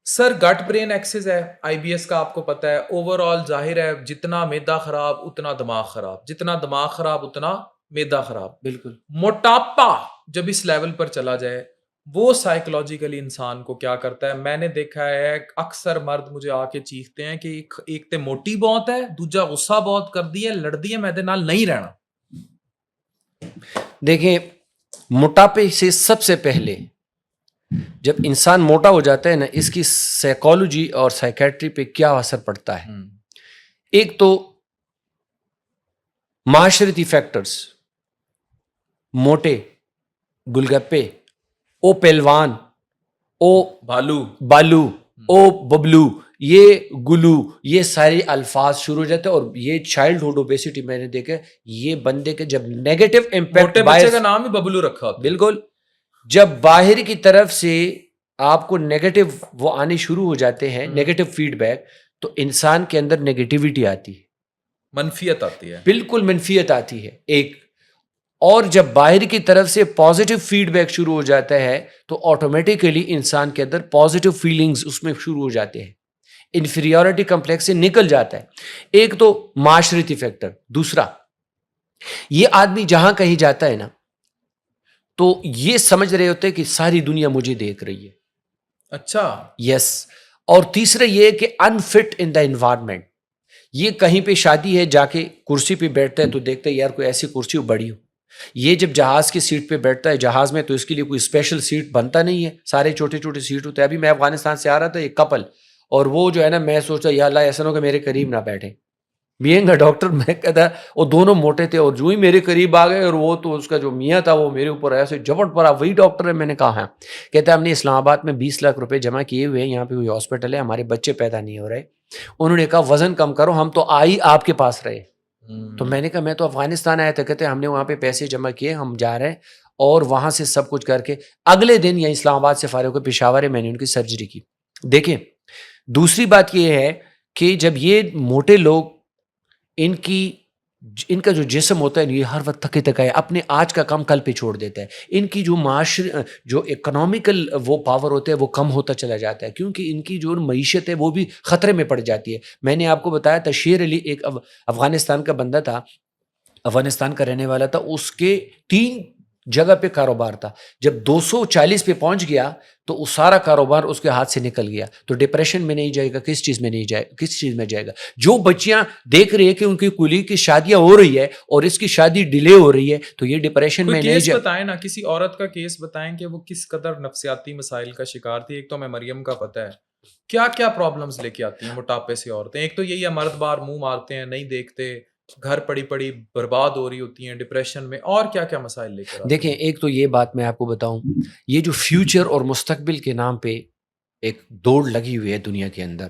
سر گٹ برین ایکسس ہے، IBS کا آپ کو پتا ہے. اوور آل ظاہر ہے جتنا معدہ خراب اتنا دماغ خراب، جتنا دماغ خراب اتنا معدہ خراب. بالکل. موٹاپا جب اس لیول پر چلا جائے وہ سائیکولوجیکلی انسان کو کیا کرتا ہے. میں نے دیکھا ہے اکثر مرد مجھے آ کے چیختے ہیں کہ ایک تے موٹی بہت ہے، دوجا غصہ بہت کر دی ہے، لڑ دی ہے، میں دے نال نہیں رہنا. دیکھیں موٹاپے سے سب سے پہلے جب انسان موٹا ہو جاتا ہے نا، اس کی سائیکالوجی اور سائیکیٹری پہ کیا اثر پڑتا ہے. ایک تو معاشرتی فیکٹرز، موٹے، گلگپے، او پہلوان، او بالو، او ببلو، یہ گلو، یہ سارے الفاظ شروع ہو جاتے ہیں. اور یہ چائلڈ ہوڈ اوبیسٹی میں نے دیکھا، یہ بندے کے جب نیگیٹو امپیکٹ، موٹے بچے کا نام ہی ببلو رکھا ہوتا ہے. بالکل. جب باہر کی طرف سے آپ کو نیگیٹو وہ آنے شروع ہو جاتے ہیں، نیگیٹو فیڈ بیک، تو انسان کے اندر نیگیٹیوٹی آتی ہے، منفیت آتی ہے، بالکل منفیت آتی ہے ایک. اور جب باہر کی طرف سے پازیٹیو فیڈ بیک شروع ہو جاتا ہے تو آٹومیٹیکلی انسان کے اندر پازیٹیو فیلنگز اس میں شروع ہو جاتے ہیں، انفیریورٹی کمپلیکس سے نکل جاتا ہے. ایک تو معاشرتی فیکٹر. دوسرا، یہ آدمی جہاں کہیں جاتا ہے نا تو یہ سمجھ رہے ہوتے ہیں کہ ساری دنیا مجھے دیکھ رہی ہے. اچھا، یس. اور تیسرا یہ کہ انفٹ ان دا انوائرمنٹ. یہ کہیں پہ شادی ہے، جا کے کرسی پہ بیٹھتا ہے تو دیکھتا ہے یار کوئی ایسی کرسی ہو بڑی ہو. یہ جب جہاز کی سیٹ پہ بیٹھتا ہے جہاز میں تو اس کے لیے کوئی اسپیشل سیٹ بنتا نہیں ہے، سارے چھوٹے چھوٹے سیٹ ہوتے ہیں. ابھی میں افغانستان سے آ رہا تھا، ایک کپل، اور وہ جو ہے نا، میں سوچتا یا اللہ ایسا نہ ہو کہ میرے قریب نہ بیٹھے. بینگ اے ڈاکٹر میں کہتا وہ دونوں موٹے تھے، اور جو ہی میرے قریب آ گئے، اور وہ تو اس کا جو میاں تھا وہ میرے اوپر ایسے جھپٹ پڑا. وہی ڈاکٹر ہے. میں نے کہا ہے. کہتا ہے ہم نے اسلام آباد میں 20 لاکھ روپے جمع کیے ہوئے ہیں، یہاں پہ کوئی ہاسپٹل ہے، ہمارے بچے پیدا نہیں ہو رہے. انہوں نے کہا وزن کم کرو، ہم تو آئی آپ کے پاس رہے. تو میں نے کہا میں تو افغانستان آیا تھا. کہتے ہم نے وہاں پہ پیسے جمع کیے، ہم جا رہے ہیں، اور وہاں سے سب کچھ کر کے اگلے دن یہاں اسلام آباد سے فارغ ہو کے پشاور ہے، میں نے ان کی سرجری کی. دیکھیں دوسری بات یہ ہے کہ جب یہ موٹے لوگ، ان کا جو جسم ہوتا ہے یہ ہر وقت تھکے تھکائے، اپنے آج کا کام کل پہ چھوڑ دیتا ہے. ان کی جو اکنامیکل وہ پاور ہوتا ہے وہ کم ہوتا چلا جاتا ہے، کیونکہ ان کی جو معیشت ہے وہ بھی خطرے میں پڑ جاتی ہے. میں نے آپ کو بتایا تھا شیر علی ایک افغانستان کا بندہ تھا، افغانستان کا رہنے والا تھا. اس کے 3 جگہ پہ کاروبار تھا. جب 240 پہ پہنچ گیا تو وہ سارا کاروبار اس کے ہاتھ سے نکل گیا. تو ڈپریشن میں نہیں جائے گا، کس چیز میں نہیں جائے، کس چیز میں جائے گا. جو بچیاں دیکھ رہی ہے کہ ان کی کلی کی شادیاں ہو رہی ہے اور اس کی شادی ڈیلے ہو رہی ہے تو یہ ڈپریشن میں نہیں جائے. بتائیں نا، کسی عورت کا کیس بتائیں کہ وہ کس قدر نفسیاتی مسائل کا شکار تھی. ایک تو ہمیں مریم کا پتہ ہے کیا کیا پرابلمز لے کے آتی ہیں موٹاپے سے عورتیں. ایک تو یہی ہے مرد بار منہ مارتے ہیں، نہیں دیکھتے، گھر پڑی پڑی برباد ہو رہی ہوتی ہیں ڈپریشن میں. اور کیا کیا مسائل لے کر دیکھیں ایک تو یہ بات میں آپ کو بتاؤں، یہ جو فیوچر اور مستقبل کے نام پہ ایک دوڑ لگی ہوئی ہے دنیا کے اندر،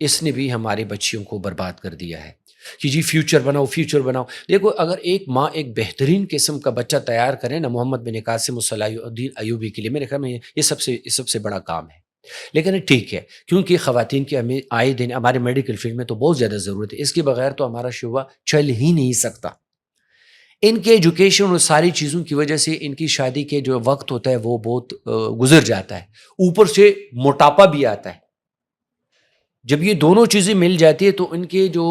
اس نے بھی ہمارے بچیوں کو برباد کر دیا ہے کہ جی فیوچر بناؤ، فیوچر بناؤ. دیکھو اگر ایک ماں ایک بہترین قسم کا بچہ تیار کرے نا محمد بن قاسم صلاح الدین ایوبی کے لیے، میرے خیال میں یہ سب سے بڑا کام ہے. لیکن ٹھیک ہے، کیونکہ خواتین کی ہمیں آئے دن ہمارے میڈیکل فیلڈ میں تو بہت زیادہ ضرورت ہے، اس کے بغیر تو ہمارا شعبہ چل ہی نہیں سکتا. ان کے ایجوکیشن اور ساری چیزوں کی وجہ سے ان کی شادی کے جو وقت ہوتا ہے وہ بہت گزر جاتا ہے، اوپر سے موٹاپا بھی آتا ہے. جب یہ دونوں چیزیں مل جاتی ہے تو ان کے جو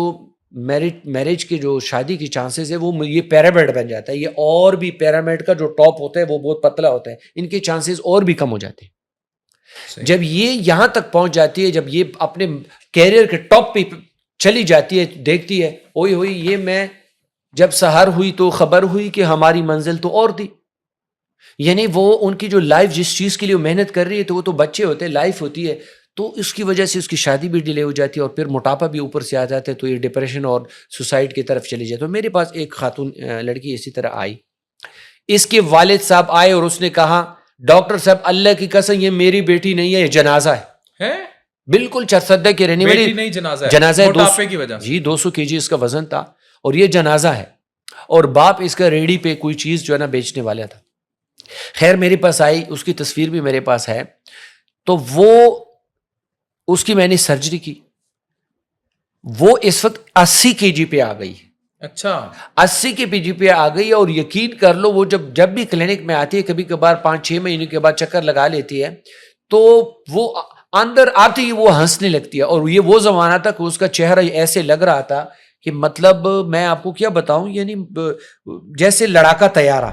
میرج کے جو شادی کی چانسز ہے وہ یہ پیرامڈ بن جاتا ہے. یہ اور بھی پیرامڈ کا جو ٹاپ ہوتا ہے وہ بہت پتلا ہوتا ہے, ان کے چانسز اور بھی کم ہو جاتے ہیں. جب یہ یہاں تک پہنچ جاتی ہے, جب یہ اپنے کیریئر کے ٹاپ پہ چلی جاتی ہے, دیکھتی ہے ہوئی یہ میں جب سحر ہوئی تو خبر ہوئی کہ ہماری منزل تو اور تھی. یعنی وہ ان کی جو لائف جس چیز کے لیے محنت کر رہی ہے تو وہ تو بچے ہوتے ہیں, لائف ہوتی ہے, تو اس کی وجہ سے اس کی شادی بھی ڈیلے ہو جاتی ہے اور پھر موٹاپا بھی اوپر سے آ جاتا ہے, تو یہ ڈپریشن اور سوسائڈ کی طرف چلی جاتی ہے. تو میرے پاس ایک خاتون لڑکی اسی طرح آئی, اس کے والد صاحب آئے اور اس نے کہا ڈاکٹر صاحب اللہ کی قسم یہ میری بیٹی نہیں ہے, یہ جنازہ ہے. بالکل چرسدہ کے رہنے والی نہیں, جنازہ ہے, موٹاپے کی وجہ سے. جی 200 kg اس کا وزن تھا اور یہ جنازہ ہے, اور باپ اس کا ریڑھی پہ کوئی چیز جو ہے نا بیچنے والا تھا. خیر میرے پاس آئی, اس کی تصویر بھی میرے پاس ہے, تو وہ اس کی میں نے سرجری کی, وہ اس وقت 80 kg پہ آ گئی. اچھا 80 kg پہ آ گئی, اور یقین کر لو وہ جب بھی کلینک میں آتی ہے, کبھی کبھار 5-6 مہینے کے بعد چکر لگا لیتی ہے, تو وہ اندر آتی ہی وہ ہنسنے لگتی ہے. اور یہ وہ زمانہ تھا کہ اس کا چہرہ ایسے لگ رہا تھا کہ مطلب میں آپ کو کیا بتاؤں, یعنی جیسے لڑاکا طیارہ.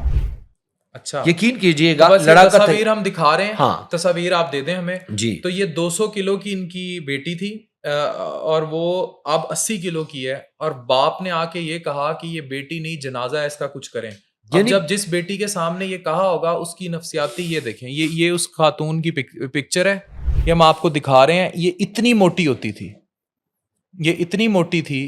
اچھا یقین کیجئے گا, لڑاکا تصاویر ہم دکھا رہے ہیں, ہاں تصاویر آپ دے دیں ہمیں جی. تو یہ 200 کلو کی ان کی بیٹی تھی, اور وہ اب 80 کلو کی ہے, اور باپ نے آ کے یہ کہا کہ یہ بیٹی نہیں جنازہ ہے, اس کا کچھ کریں. اب جب جس بیٹی کے سامنے یہ کہا ہوگا اس کی نفسیاتی یہ دیکھیں, یہ اس خاتون کی پکچر ہے, یہ ہم آپ کو دکھا رہے ہیں. یہ اتنی موٹی ہوتی تھی, یہ اتنی موٹی تھی,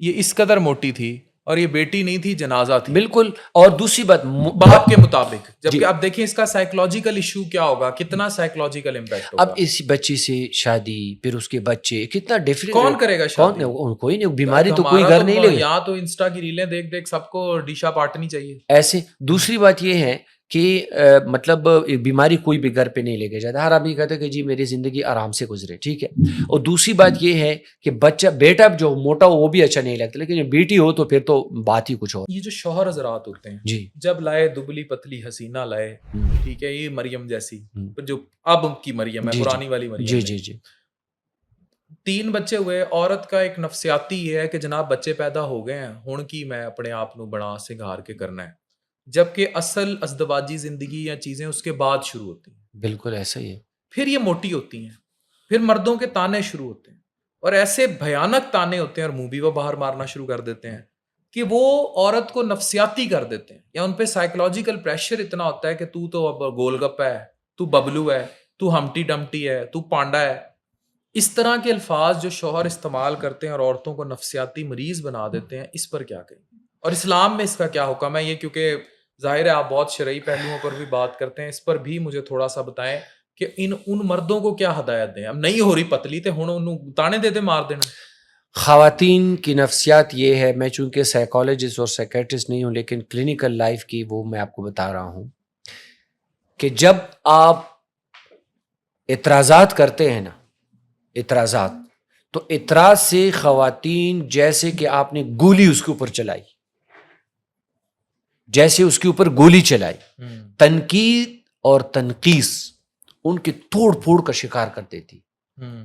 یہ اس قدر موٹی تھی, اور یہ بیٹی نہیں تھی جنازہ تھی. بالکل. اور دوسری بات باپ کے مطابق, جبکہ اب دیکھیں اس کا سائیکولوجیکل ایشو کیا ہوگا, کتنا سائیکولوجیکل امپیکٹ ہوگا. اب اس بچی سے شادی, پھر اس کے بچے, کتنا ڈیفرنٹ. کون کرے گا شادی؟ کوئی نہیں, بیماری تو کوئی گھر نہیں لے گا. یہاں تو انسٹا کی ریلیں دیکھ دیکھ سب کو ڈیشا پاٹنی چاہیے ایسے. دوسری بات یہ ہے کہ مطلب بیماری کوئی بھی گھر پہ نہیں لے کے جاتا. ہر آدمی کہتا ہے کہ جی میری زندگی آرام سے گزرے, ٹھیک ہے. اور دوسری بات یہ ہے کہ بیٹا جو موٹا ہو وہ بھی اچھا نہیں لگتا, لیکن بیٹی ہو تو پھر تو بات ہی کچھ ہو. یہ جو شوہر حضرات ہوتے ہیں جی, جب لائے دبلی پتلی حسینہ لائے, ٹھیک ہے, یہ مریم جیسی, جو اب کی مریم ہے, پرانی والی مریم. جی جی جی. 3 بچے ہوئے, عورت کا ایک نفسیاتی یہ ہے کہ جناب بچے پیدا ہو گئے ہیں, ہن کی میں اپنے آپ نو بنا سنگھار کے کرنا ہے, جبکہ اصل ازدواجی زندگی یا چیزیں اس کے بعد شروع ہوتی ہیں. بالکل ایسا ہی ہے. پھر یہ موٹی ہوتی ہیں, پھر مردوں کے تانے شروع ہوتے ہیں, اور ایسے بھیانک تانے ہوتے ہیں, اور منہ بھی وہ باہر مارنا شروع کر دیتے ہیں کہ وہ عورت کو نفسیاتی کر دیتے ہیں, یا ان پہ سائیکولوجیکل پریشر اتنا ہوتا ہے کہ تو اب گول گپا ہے, تو ببلو ہے, تو ہمٹی ڈمٹی ہے, تو پانڈا ہے. اس طرح کے الفاظ جو شوہر استعمال کرتے ہیں اور عورتوں کو نفسیاتی مریض بنا دیتے ہیں, اس پر کیا کہیں, اور اسلام میں اس کا کیا حکم ہے؟ یہ کیونکہ ظاہر ہے آپ بہت شرعی پہلوؤں پر بھی بات کرتے ہیں, اس پر بھی مجھے تھوڑا سا بتائیں کہ ان مردوں کو کیا ہدایت دیں. اب نہیں ہو رہی پتلی تے ہن تانے دے مار دینا. خواتین کی نفسیات یہ ہے, میں چونکہ سائیکالوجسٹ اور سائیکیٹرسٹ نہیں ہوں, لیکن کلینکل لائف کی وہ میں آپ کو بتا رہا ہوں کہ جب آپ اعتراضات کرتے ہیں نا, اعتراضات, تو اعتراض سے خواتین جیسے کہ آپ نے گولی اس کے اوپر چلائی, جیسے اس کے اوپر گولی چلائی, تنقید اور تنقیص ان کے توڑ پھوڑ کا شکار کر دیتی.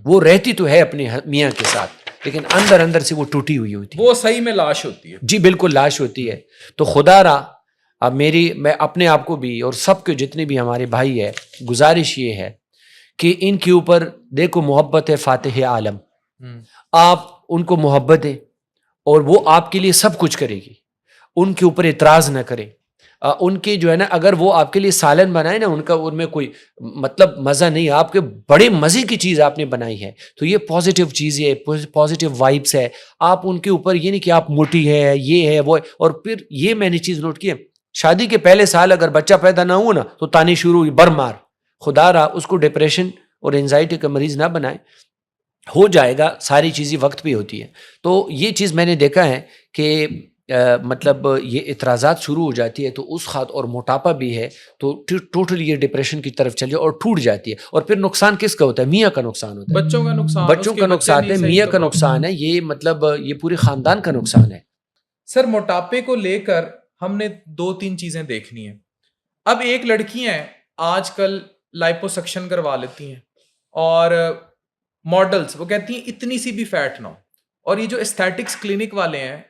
وہ رہتی تو ہے اپنے میاں کے ساتھ, لیکن اندر اندر سے وہ ٹوٹی ہوئی ہوتی ہے, وہ صحیح میں لاش ہوتی ہے. جی بالکل لاش ہوتی ہے. تو خدا را اب میں اپنے آپ کو بھی اور سب کے جتنے بھی ہمارے بھائی ہے, گزارش یہ ہے کہ ان کے اوپر دیکھو محبت ہے فاتح عالم, آپ ان کو محبت دیں اور وہ آپ کے لیے سب کچھ کرے گی. ان کے اوپر اعتراض نہ کریں, ان کے جو ہے نا اگر وہ آپ کے لیے سالن بنائے نا, ان میں کوئی مطلب مزہ نہیں, آپ کے بڑے مزے کی چیز آپ نے بنائی ہے, تو یہ پازیٹیو چیز ہے, پازیٹیو وائبس ہے. آپ ان کے اوپر یہ نہیں کہ آپ موٹی ہے, یہ ہے وہ ہے. اور پھر یہ میں نے چیز نوٹ کی ہے, شادی کے پہلے سال اگر بچہ پیدا نہ ہو نا تو تانے شروع ہوئی, بر مار. خدا را اس کو ڈپریشن اور انزائٹی کا مریض نہ بنائے, ہو جائے گا, ساری چیزیں وقت پہ ہوتی ہیں. تو یہ چیز میں نے دیکھا ہے کہ مطلب یہ اعتراضات شروع ہو جاتی ہے, تو اس خاط اور موٹاپا بھی ہے تو ٹوٹلی یہ ڈپریشن کی طرف چل جائے اور ٹوٹ جاتی ہے. اور پھر نقصان کس کا ہوتا ہے؟ میاں کا نقصان ہوتا ہے, بچوں کا نقصان, بچوں کا نقصان ہے, میاں کا نقصان ہے, یہ مطلب یہ پورے خاندان کا نقصان ہے. سر موٹاپے کو لے کر ہم نے 2-3 چیزیں دیکھنی ہیں. اب ایک لڑکیاں ہیں آج کل لائپوسکشن کروا لیتی ہیں, اور ماڈلز وہ کہتی ہیں اتنی سی بھی فیٹ نہ ہو, اور یہ جو ایستھیٹکس کلینک والے ہیں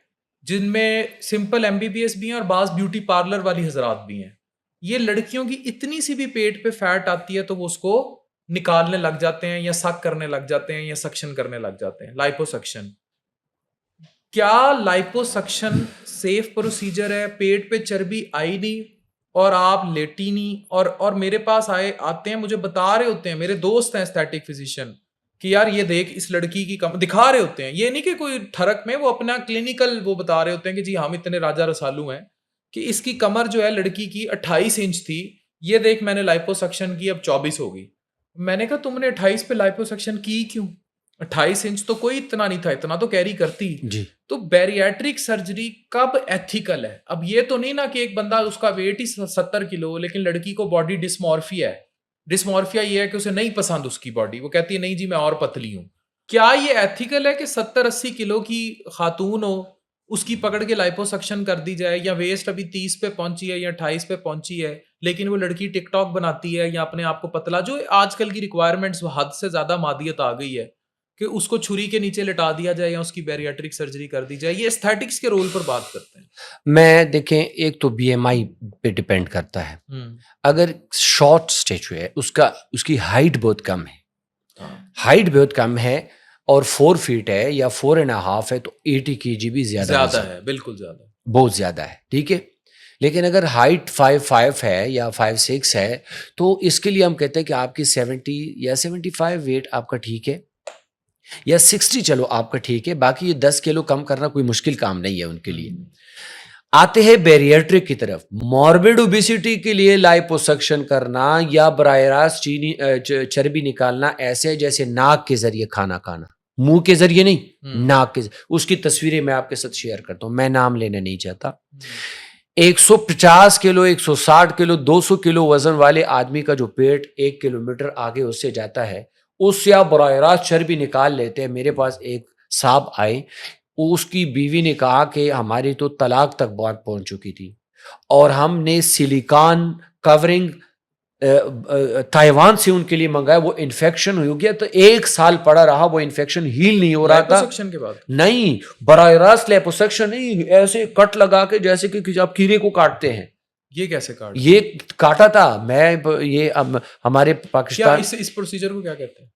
جن میں سمپل MBBS بھی ہیں اور بعض بیوٹی پارلر والی حضرات بھی ہیں, یہ لڑکیوں کی اتنی سی بھی پیٹ پہ فیٹ آتی ہے تو وہ اس کو نکالنے لگ جاتے ہیں یا سک کرنے لگ جاتے ہیں یا سکشن کرنے لگ جاتے ہیں, لائپوسکشن. کیا لائپوسکشن سیف پروسیجر ہے؟ پیٹ پہ چربی آئی نہیں اور آپ لیٹی نہیں, اور میرے پاس آتے ہیں, مجھے بتا رہے ہوتے ہیں, میرے دوست ہیں ایستھیٹک فزیشین, کہ یار یہ دیکھ اس لڑکی کی دکھا رہے ہوتے ہیں, یہ نہیں کہ کوئی ٹھرک میں, وہ اپنا کلینکل وہ بتا رہے ہوتے ہیں کہ جی ہم اتنے راجہ رسالو ہیں کہ اس کی کمر جو ہے لڑکی کی 28 انچ تھی, یہ دیکھ میں نے لائپوسکشن کی اب 24 ہوگی. میں نے کہا تم نے 28 پہ لائپوسکشن کی کیوں؟ 28 انچ تو کوئی اتنا نہیں تھا, اتنا تو کیری کرتی جی. تو بیریاٹرک سرجری کب ایتھیکل ہے؟ اب یہ تو نہیں نا کہ ایک بندہ اس کا ویٹ ہی 70 کلو لیکن لڑکی کو باڈی ڈسمورفیا ہے. ڈسمورفیا یہ ہے کہ اسے نہیں پسند اس کی باڈی, وہ کہتی ہے نہیں جی میں اور پتلی ہوں. کیا یہ ایتھیکل ہے کہ 70-80 کلو کی خاتون ہو, اس کی پکڑ کے لائپوسکشن کر دی جائے, یا ویسٹ ابھی 30 پہ پہنچی ہے یا 28 پہ پہنچی ہے لیکن وہ لڑکی ٹک ٹاک بناتی ہے یا اپنے آپ کو پتلا, جو آج کل کی ریکوائرمنٹس حد سے زیادہ مادیت آ گئی ہے کہ اس کو چھری کے نیچے لٹا دیا جائے یا اس کی بیریاٹرک سرجری کر دی جائے. یہ ایستھیٹکس کے رول پر بات کرتے ہیں. میں دیکھیں ایک تو BMI پہ ڈپینڈ کرتا ہے. اگر شارٹ اسٹیچو ہے, اس کی ہائٹ بہت کم ہے, ہائٹ بہت کم ہے اور 4 فیٹ ہے یا 4.5 ہے تو 80 kg بھی زیادہ ہے, بالکل زیادہ, بہت زیادہ ہے, ٹھیک ہے. لیکن اگر ہائٹ 5'5" ہے یا 5'6" ہے تو اس کے لیے ہم کہتے ہیں کہ آپ کی 70 یا 75 ویٹ آپ کا ٹھیک ہے, یا 60 چلو آپ کا ٹھیک ہے, باقی یہ 10 کلو کم کرنا کوئی مشکل کام نہیں ہے ان کے لیے. آتے ہیں بیریٹرک کی طرف. ماربڈ اوبیسٹی کے لیے لائپوسکشن کرنا یا براہ راست چربی نکالنا ایسے جیسے ناک کے ذریعے کھانا کھانا, منہ کے ذریعے نہیں, ناک کے ذریعے. اس کی تصویریں میں آپ کے ساتھ شیئر کرتا ہوں, میں نام لینا نہیں چاہتا. 150 کلو 160 کلو 200 کلو وزن والے آدمی کا جو پیٹ 1 کلومیٹر آگے اس سے جاتا ہے, اس سے آپ براہ راست چربی نکال لیتے ہیں. میرے پاس ایک صاحب آئے, اس کی بیوی نے کہا کہ ہماری تو طلاق تک بات پہنچ چکی تھی اور ہم نے سلیکان کورنگ تائیوان سے ان کے لیے منگایا, وہ انفیکشن ہو گیا تو 1 سال پڑا رہا, وہ انفیکشن ہیل نہیں ہو رہا تھا. لائپوسکشن کے بعد نہیں, براہ راست لائپوسکشن نہیں, ایسے کٹ لگا کے جیسے کہ آپ کیڑے کو کاٹتے ہیں. یہ کیسے کاٹا؟ یہ کاٹا تھا میں, یہ ہمارے پاکستان اس پروسیجر کو کیا کہتے ہیں؟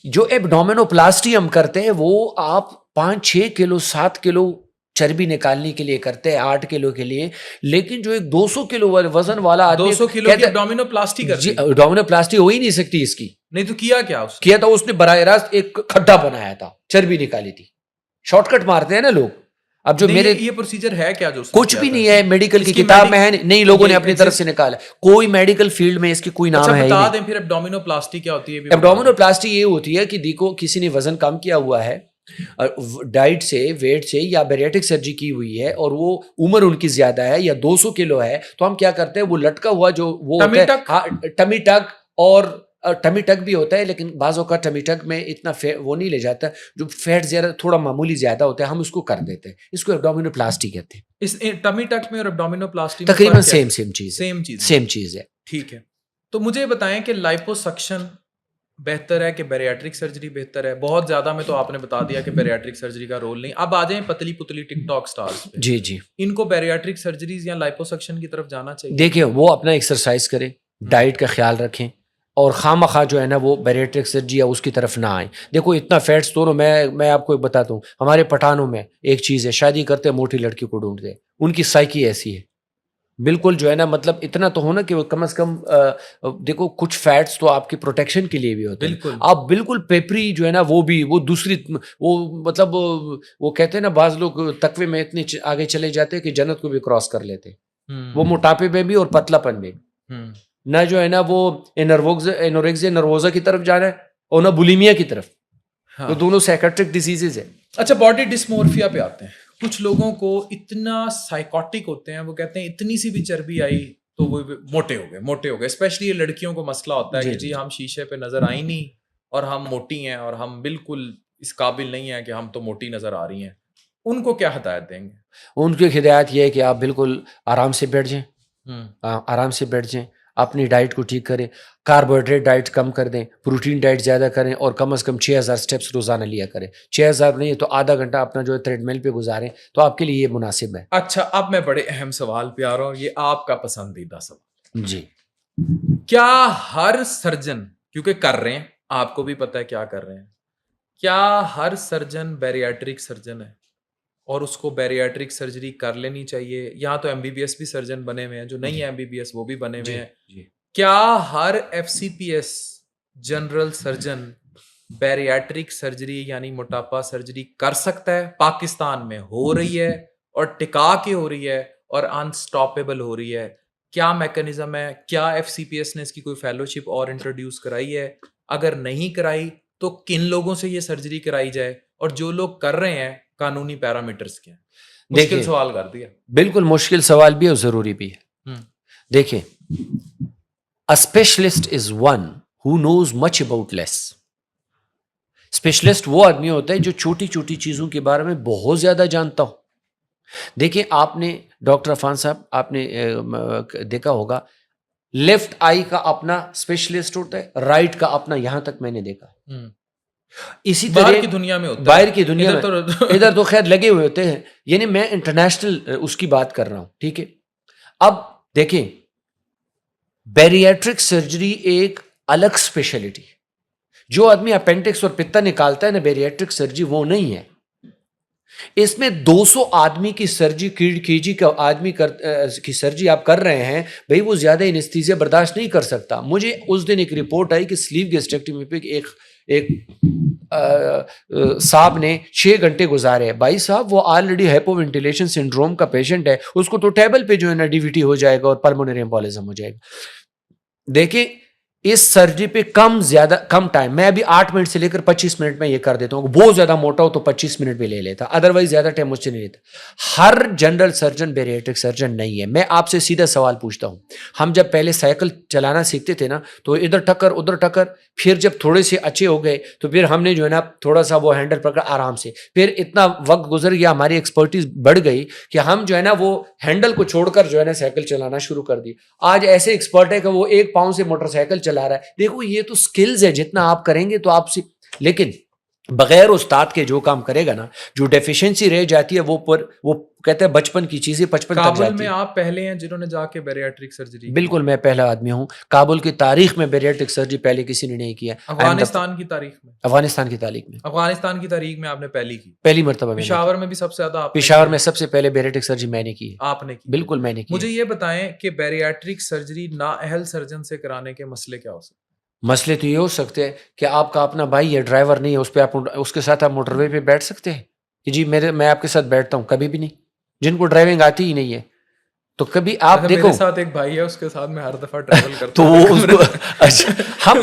جو ایبڈومینوپلاسٹی ہم کرتے ہیں وہ آپ 5-6 کلو 7 کلو چربی نکالنے کے لیے کرتے ہیں, 8 کلو کے لیے. لیکن جو ایک 200 کلو وزن والا آدمی 200 کلو کی ایبڈومینوپلاسٹی کرتے ہیں, ایبڈومینوپلاسٹی ہو ہی نہیں سکتی اس کی. نہیں تو کیا کیا تھا اس نے براہ راست ایک کھڈا بنایا تھا, چربی نکالی تھی. شارٹ کٹ مارتے ہیں نا لوگ. اب جو میرے یہ پروسیجر ہے کیا؟ جو کچھ بھی نہیں ہے, میڈیکل کی کتاب میں ہے نہیں, لوگوں نے اپنی طرف سے نکالا. کوئی میڈیکل فیلڈ میں اس کی کوئی نام ہے ہی بتا دیں پھر ایبڈومینوپلاسٹی کیا ہوتی ہے. ایبڈومینوپلاسٹی یہ ہوتی ہے کہ دیکھو کسی نے وزن کم کیا ہوا ہے ڈائٹ سے, ویٹ سے, یا بیریٹک سرجری کی ہوئی ہے اور وہ عمر ان کی زیادہ ہے یا 200 کلو ہے, تو ہم کیا کرتے ہیں وہ لٹکا ہوا جو وہ ٹمی ٹک, اور ٹمی ٹک بھی ہوتا ہے لیکن بعض اوقات ٹمی ٹک میں اتنا وہ نہیں لے جاتا, جو فیٹ زیادہ تھوڑا معمولی زیادہ ہوتا ہے ہم اس کو کر دیتے ہیں. اس کو ایبڈومینوپلاسٹی کہتے ہیں. اس ٹمی ٹک میں اور ایبڈومینوپلاسٹی تقریباً سیم چیز ہے. ٹھیک ہے, تو مجھے بتائیں کہ لائپوسکشن بہتر ہے کہ بیریاٹرک سرجری بہتر ہے؟ بہت زیادہ میں تو آپ نے بتا دیا کہ بیریاٹرک سرجری کا رول نہیں. اب آ جائیں پتلی پتلی ٹک ٹاک سٹارز پہ. جی, ان کو بیریاٹرک سرجریز یا لائپوسکشن کی طرف جانا چاہیے؟ دیکھیں وہ اپنا ایکسرسائز کریں, ڈائٹ کا خیال رکھیں, اور خواہ جو ہے نا وہ بیریٹرک سرجری یا اس کی طرف نہ آئیں. دیکھو اتنا فیٹس تو میں آپ کو بتاتا ہوں, ہمارے پٹھانوں میں ایک چیز ہے, شادی کرتے موٹی لڑکی کو ڈھونڈتے, ان کی سائیکی ایسی ہے بالکل جو ہے نا, مطلب اتنا تو ہونا کہ وہ کم از کم دیکھو کچھ فیٹس تو آپ کی پروٹیکشن کے لیے بھی ہوتے ہیں. آپ بالکل پیپری جو ہے نا وہ دوسری وہ مطلب وہ کہتے ہیں نا, بعض لوگ تقوی میں اتنے آگے چلے جاتے ہیں کہ جنت کو بھی کراس کر لیتے, وہ موٹاپے میں بھی اور پتلا پن میں بھی. نہ جو ہے نا وہ انوریکسیا نروزا کی طرف جانا ہے اور نہ بولیمیا کی طرف, وہ دونوں سائیکیٹرک ڈیزیزز ہیں. اچھا, باڈی ڈسمورفیا پہ آتے ہیں. کچھ لوگوں کو اتنا سائیکوٹک ہوتے ہیں, وہ کہتے ہیں اتنی سی بھی چربی آئی تو وہ موٹے ہو گئے. اسپیشلی یہ لڑکیوں کو مسئلہ ہوتا ہے کہ جی ہم شیشے پہ نظر آئی نہیں اور ہم موٹی ہیں اور ہم بالکل اس قابل نہیں ہیں کہ ہم تو موٹی نظر آ رہی ہیں. ان کو کیا ہدایت دیں گے؟ ان کی ہدایت یہ ہے کہ آپ بالکل آرام سے بیٹھ جائیں, اپنی ڈائٹ کو ٹھیک کریں, کاربوہائیڈریٹ ڈائٹ کم کر دیں, پروٹین ڈائٹ زیادہ کریں, اور کم از کم 6000 اسٹیپس روزانہ لیا کریں. 6000 نہیں ہے تو آدھا گھنٹہ اپنا جو ہے تھریڈ مل پہ گزاریں, تو آپ کے لیے یہ مناسب ہے. اچھا, اب میں بڑے اہم سوال پہ آ رہا ہوں, یہ آپ کا پسندیدہ سوال. جی. کیا ہر سرجن, کیونکہ کر رہے ہیں, آپ کو بھی پتا ہے کیا کر رہے ہیں, کیا ہر سرجن بیریاٹرک سرجن ہے اور اس کو بیریاٹرک سرجری کر لینی چاہیے؟ یہاں تو MBBS بھی سرجن بنے ہوئے ہیں, جو نہیں ہے MBBS وہ بھی بنے ہوئے ہیں. کیا ہر FCPS جنرل سرجن بیریاٹرک سرجری یعنی موٹاپا سرجری کر سکتا ہے؟ پاکستان میں ہو رہی ہے اور ٹکا کے ہو رہی ہے اور انسٹاپیبل ہو رہی ہے. کیا میکانزم ہے؟ کیا FCPS نے اس کی کوئی فیلوشپ اور انٹروڈیوس کرائی ہے؟ اگر نہیں کرائی تو کن لوگوں سے یہ سرجری کرائی جائے, اور جو لوگ کر رہے ہیں قانونی پیرامیٹرز کیا ہیں؟ مشکل سوال کر دیا. بالکل مشکل سوال بھی اور ضروری بھی ہے. دیکھیں, a specialist is one who knows much about less. Specialist وہ آدمی ہوتا ہے جو چھوٹی چھوٹی چیزوں کے بارے میں بہت زیادہ جانتا ہو. دیکھیں, آپ نے ڈاکٹر عفان صاحب, آپ نے دیکھا ہوگا لیفٹ آئی کا اپنا اسپیشلسٹ ہوتا ہے, رائٹ کا اپنا, یہاں تک میں نے دیکھا. اسی طرح باہر کی دنیا میں ہوتا ہے, باہر کی دنیا میں ادھر تو خیر لگے ہوئے ہوتے ہیں, یعنی میں انٹرنیشنل اس کی بات کر رہا ہوں. ٹھیک ہے, اب دیکھیں, بیریاٹرک سرجری ایک الگ اسپیشلٹی. جو آدمی اپینڈکس اور پتا نکالتا ہے نا, بیریاٹرک سرجری وہ نہیں ہے. اس میں 200 آدمی کی سرجری, کیجی کا آدمی کی سرجری آپ کر رہے ہیں بھئی, وہ زیادہ انستھیزیا برداشت نہیں کر سکتا. مجھے اس دن ایک رپورٹ آئی کہ سلیو گیسٹریکٹومی پہ ایک صاحب نے 6 گھنٹے گزارے. بھائی صاحب, وہ آلریڈی ہائپو وینٹیلیشن سنڈروم کا پیشنٹ ہے, اس کو تو ٹیبل پہ جو ہے نا DVT ہو جائے گا اور پلمونری ایمبولزم ہو جائے گا. دیکھیں, اس سرجری پہ کم ٹائم, میں ابھی 8 منٹ سے لے کر 25 منٹ میں یہ کر دیتا ہوں. بہت زیادہ موٹا ہو تو 25 منٹ بھی لے لیتا, ادروائز زیادہ ٹائم مجھ سے نہیں لیتا. ہر جنرل سرجن بیریاٹرک سرجن نہیں ہے. میں آپ سے سیدھا سوال پوچھتا ہوں, ہم جب پہلے سائیکل چلانا سیکھتے تھے نا, تو ادھر ٹکر ادھر ٹکر, پھر جب تھوڑے سے اچھے ہو گئے تو پھر ہم نے جو ہے نا تھوڑا سا وہ ہینڈل پکڑا آرام سے, پھر اتنا وقت گزر گیا, ہماری ایکسپرٹیز بڑھ گئی کہ ہم جو ہے نا وہ ہینڈل کو چھوڑ کر جو ہے نا سائیکل چلانا شروع کر دی. آج ایسے ایکسپرٹ ہے کہ وہ 1 پاؤں سے موٹر سائیکل چلا رہا ہے. دیکھو, یہ تو سکلز ہے, جتنا آپ کریں گے تو آپ سے, لیکن بغیر استاد کے جو کام کرے گا نا, جو ڈیفیشنسی رہ جاتی ہے وہ کہتے ہیں بچپن کی چیزیں 55 تک جاتی ہے. کابل میں آپ پہلے ہیں جنہوں نے جا کے بیریاٹرک سرجری؟ بالکل, میں پہلا آدمی ہوں. کابل کی تاریخ میں بیریاٹرک سرجری پہلے کسی نے نہیں کیا. افغانستان کی تاریخ میں آپ نے پہلی مرتبہ. پشاور میں بھی سب سے زیادہ, پشاور میں سب سے پہلے بیریاٹرک سرجری میں نے کی. آپ نے کی؟ بالکل میں نے کی. مجھے یہ بتائیں کہ بیریاٹرک سرجری نااہل سرجن سے کرانے کے مسئلے کیا ہو سکتے ہیں؟ مسئلے تو یہ ہو سکتے ہیں کہ آپ کا اپنا بھائی ہے, ڈرائیور نہیں ہے, اس پہ آپ اس کے ساتھ آپ موٹر وے پہ بیٹھ سکتے ہیں کہ جی میں آپ کے ساتھ بیٹھتا ہوں. کبھی بھی نہیں. جن کو ڈرائیونگ آتی ہی نہیں ہے تو کبھی آپ دیکھو, میرے ساتھ ایک بھائی ہے, اس کے ساتھ میں ہر دفعہ ٹریول کرتا تو اس کو ہم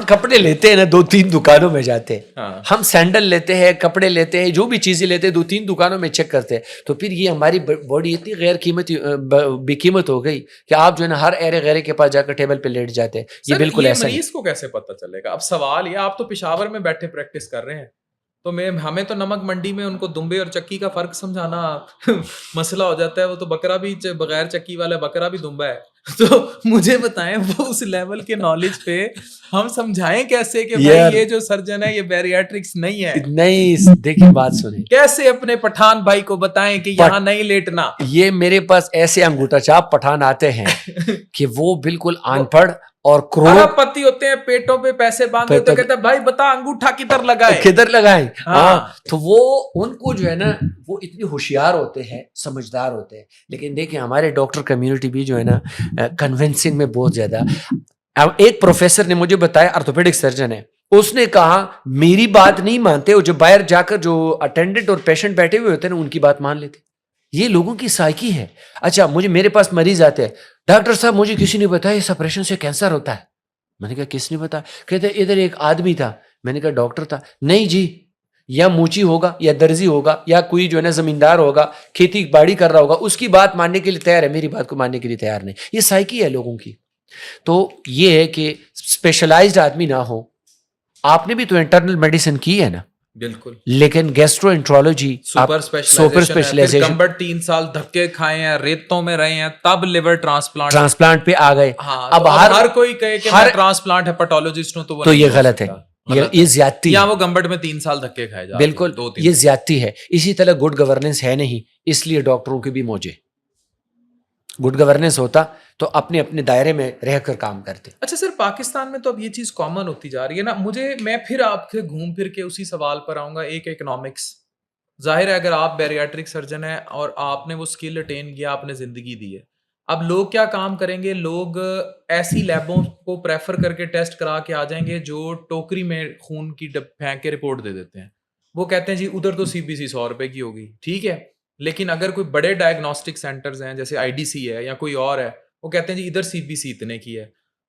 کپڑے لیتے ہیں نا 2-3 دکانوں میں جاتے ہیں, ہم سینڈل لیتے ہیں, کپڑے لیتے ہیں, جو بھی چیزیں لیتے ہیں 2-3 دکانوں میں چیک کرتے ہیں. تو پھر یہ ہماری باڈی اتنی غیر قیمتی بے قیمت ہو گئی کہ آپ جو ہے نا ہر ایرے غیرے کے پاس جا کر ٹیبل پہ لیٹ جاتے ہیں. یہ بالکل ایسا نہیں. مریض کو کیسے پتہ چلے گا؟ اب سوال یہ, آپ تو پشاور میں بیٹھے پریکٹس کر رہے ہیں, تو ہمیں تو نمک منڈی میں ان کو دمبے اور چکی کا فرق سمجھانا مسئلہ ہو جاتا ہے. وہ تو بکرا بھی بغیر چکی والا بکرا بھی دمبا ہے. تو مجھے بتائیں, وہ اس لیول کے نالج پہ ہم سمجھائیں کیسے کہ بھائی یہ جو سرجن ہے یہ بیریاٹرکس نہیں ہے؟ نہیں, دیکھیں بات سنیں, کیسے اپنے پٹھان بھائی کو بتائیں کہ یہاں نہیں لیٹنا؟ یہ میرے پاس ایسے انگوٹھا چھاپ پٹھان آتے ہیں کہ وہ بالکل ان پڑھ اور کروڑ پتی ہوتے ہیں, پیٹوں پہ پیسے باندھے ہوتے ہیں, کہتے ہیں بھائی بتا انگوٹھا کدھر لگائیں. ہاں, تو وہ ان کو جو ہے نا وہ اتنی ہوشیار ہوتے ہیں, سمجھدار ہوتے ہیں. لیکن دیکھیں, ہمارے ڈاکٹر کمیونٹی بھی جو ہے نا کنونسنگ میں بہت زیادہ. ایک پروفیسر نے مجھے بتایا, آرتھوپیڈک سرجن ہے, اس نے کہا میری بات نہیں مانتے, اور جو باہر جا کر جو اٹینڈنٹ اور پیشنٹ بیٹھے ہوئے ہوتے ہیں نا ان کی بات مان لیتے. یہ لوگوں کی سائیکی ہے. اچھا, میرے پاس مریض آتے ہیں, ڈاکٹر صاحب مجھے کسی نے بتایا اس آپریشن سے کینسر ہوتا ہے. میں نے کہا کس نے بتایا؟ کہتے ادھر ایک آدمی تھا. میں نے کہا ڈاکٹر تھا؟ نہیں جی, یا موچی ہوگا, یا درزی ہوگا, یا کوئی جو ہے نا زمیندار ہوگا, کھیتی باڑی کر رہا ہوگا, اس کی بات ماننے کے لیے تیار ہے, میری بات کو ماننے کے لیے تیار نہیں. یہ سائیکی ہے لوگوں کی. تو یہ ہے کہ اسپیشلائزڈ آدمی نہ ہو. آپ نے بھی تو انٹرنل میڈیسن کی ہے نا, بالکل لیکن gastroenterology super super specialization Gambat 3 سال دھکے کھائے ہیں, ریتوں میں رہے ہیں, تب لیور ٹرانسپلانٹ پہ آ گئے. ہاں, اب ہر کوئی کہے کہ میں ٹرانسپلانٹ ہیپاٹولوجسٹ ہوں تو یہ غلط ہے, یہ زیادتی یا ہے. وہ گمبٹ میں 3 سال دھکے کھائے جاتے ہیں. بالکل یہ زیادتی ہے. اسی طرح گڈ گورننس ہے نہیں, اس لیے ڈاکٹروں کے بھی موجے. گڈ گورننس ہوتا تو اپنے اپنے دائرے میں رہ کر کام کرتے. اچھا سر, پاکستان میں تو اب یہ چیز کامن ہوتی جا رہی ہے نا. میں پھر آپ سے گھوم پھر کے اسی سوال پر آؤں گا. ایک اکنامکس, ظاہر ہے اگر آپ بیریاٹرک سرجن ہیں اور آپ نے وہ اسکل اٹین کیا, آپ نے زندگی دی ہے, اب لوگ کیا کام کریں گے؟ لوگ ایسی لیبوں کو پریفر کر کے ٹیسٹ کرا کے آ جائیں گے جو ٹوکری میں خون کی پھینک کے رپورٹ دے دیتے ہیں. وہ کہتے ہیں جی ادھر تو CBC 100 روپے کی ہوگی, ٹھیک ہے, لیکن اگر کوئی بڑے ڈائگنوسٹک سینٹرز ہیں جیسے IDC ہے یا کوئی اور ہے, وہ کہتے ہیں جی ادھر CBC اتنے کی ہے.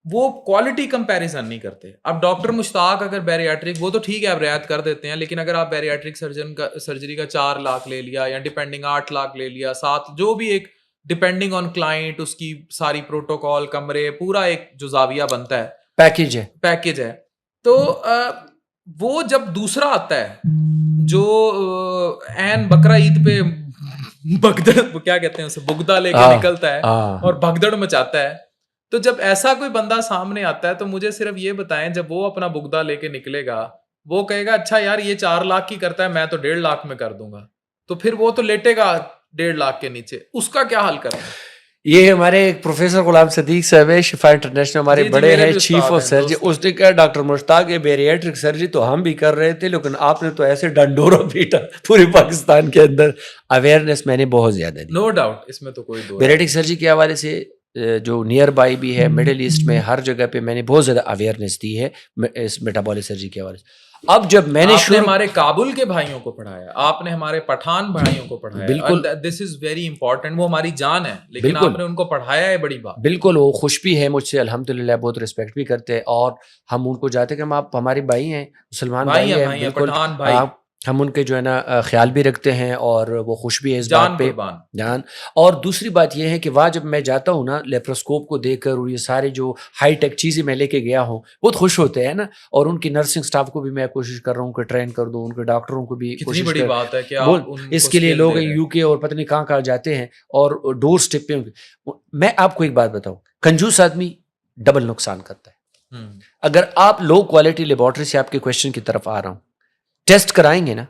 وہ کوالٹی کمپیریزن نہیں کرتے. اب ڈاکٹر مشتاق اگر بیریاٹرک, وہ تو ٹھیک ہے آپ رعایت کر دیتے ہیں, لیکن اگر آپ بیریاٹرک سرجری کا 4 لاکھ لے لیا یا ڈیپینڈنگ 8 لاکھ لے لیا, 7, جو بھی ایک ڈیپینڈنگ آن کلائنٹ, اس کی ساری پروٹوکال, کمرے, پورا ایک جو زاویہ بنتا ہے, پیکیج ہے, تو وہ جب دوسرا آتا ہے جو این بقرہ عید پہ بگدڑ, کیا کہتے ہیں اسے, بگدہ لے کے نکلتا ہے اور بھگدڑ مچاتا ہے, تو جب ایسا کوئی بندہ سامنے آتا ہے تو مجھے صرف یہ بتائیں, جب وہ اپنا بگدہ لے کے نکلے گا, وہ کہے گا اچھا یار یہ 4 لاکھ کی کرتا ہے, میں تو 1.5 لاکھ میں کر دوں گا, تو پھر وہ تو لیٹے گا 1.5 لاکھ کے نیچے. اس کا کیا حل کریں؟ یہ ہمارے پروفیسر غلام صدیق صاحب ہے, شفا انٹرنیشنل ہمارے بڑے ہیں, چیف آف سرجری. اس نے کہا ڈاکٹر مشتاق یہ بیریاٹرک سرجری تو ہم بھی کر رہے تھے, لیکن آپ نے تو ایسے ڈنڈورا پیٹا پورے پاکستان کے اندر. اویئرنیس میں نے بہت زیادہ دی, نو ڈاؤٹ, اس میں تو کوئی دو. بیریاٹرک سرجری کے حوالے سے جو نیئر بائی بھی ہے, مڈل ایسٹ میں ہر جگہ پہ میں نے بہت زیادہ اویئرنیس دی ہے اس میٹابولک سرجری کے حوالے سے. اب جب میں نے ہمارے کابل کے بھائیوں کو پڑھایا, آپ نے ہمارے پٹھان بھائیوں کو پڑھایا, بالکل, دس از ویری امپورٹنٹ, وہ ہماری جان ہے, لیکن آپ نے ان کو پڑھایا ہے, بڑی بات. بالکل, وہ خوش بھی ہے مجھ سے الحمدللہ, بہت رسپیکٹ بھی کرتے ہیں, اور ہم ان کو جاتے کہ ہم آپ ہمارے بھائی ہیں, مسلمان بھائی ہیں, بالکل, ہم ان کے جو ہے نا خیال بھی رکھتے ہیں, اور وہ خوش بھی ہے اس بات پہ جان. اور دوسری بات یہ ہے کہ وہاں جب میں جاتا ہوں نا, لیپروسکوپ کو دیکھ کر, اور یہ سارے جو ہائی ٹیک چیزیں میں لے کے گیا ہوں, بہت خوش ہوتے ہیں نا. اور ان کی نرسنگ سٹاف کو بھی میں کوشش کر رہا ہوں کہ ٹرین کر دوں, ان کے ڈاکٹروں کو بھی کوشش بڑی بات ہے کہ اس کے لیے لوگ UK اور پتہ نہیں کہاں جاتے ہیں, اور ڈور اسٹیپ پہ. میں آپ کو ایک بات بتاؤں, کنجوس آدمی ڈبل نقصان کرتا ہے. اگر آپ لو کوالٹی لیبارٹری سے, آپ کے کوشچن کی طرف آ رہا ہوں, ٹیسٹ کرائیں گے نا,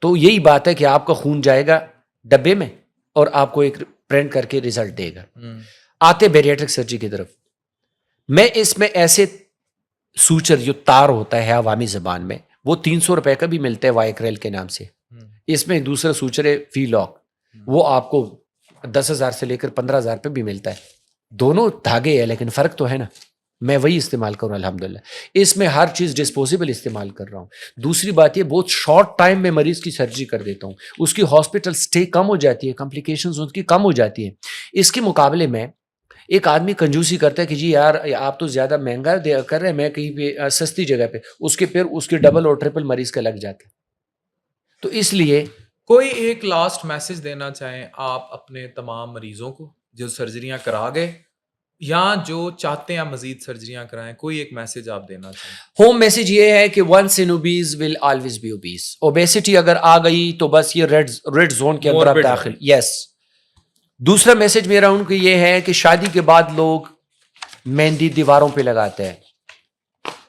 تو یہی بات ہے کہ آپ کا خون جائے گا ڈبے میں اور آپ کو ایک پرنٹ کر کے ریزلٹ دے گا. آتے بیریاٹرک سرجری کی طرف, میں اس میں ایسے سوچر جو تار ہوتا ہے عوامی زبان میں, وہ 300 روپے کا بھی ملتا ہے وائکریل کے نام سے. اس میں دوسرا سوچر ہے فی لاک, وہ آپ کو 10,000 سے لے کر 15,000 پہ بھی ملتا ہے. دونوں دھاگے ہیں, لیکن فرق تو ہے نا. میں وہی استعمال کروں الحمدللہ. اس میں ہر چیز ڈسپوزیبل استعمال کر رہا ہوں. دوسری بات یہ, بہت شارٹ ٹائم میں مریض کی سرجری کر دیتا ہوں, اس کی ہاسپٹل سٹے کم ہو جاتی ہے, کمپلیکیشنز اس کی کم ہو جاتی ہیں. اس کے مقابلے میں ایک آدمی کنجوسی کرتا ہے کہ جی یار آپ تو زیادہ مہنگا کر رہے ہیں, میں کہیں پہ سستی جگہ پہ, اس کے پھر اس کے ڈبل اور ٹرپل مریض کا لگ جاتا ہے. تو اس لیے کوئی ایک لاسٹ میسج دینا چاہیں آپ اپنے تمام مریضوں کو جو سرجریاں کرا گئے یا جو چاہتے ہیں مزید سرجریاں کرائیں, کوئی ایک میسج آپ دینا چاہیں؟ ہوم میسج یہ ہے کہ once an obese will always be obese. Obesity اگر آ گئی تو بس یہ ریڈ زون کے اندر آپ داخل. یس. دوسرا میسج میرا ان کو یہ ہے کہ شادی کے بعد لوگ مہندی دیواروں پہ لگاتے ہیں,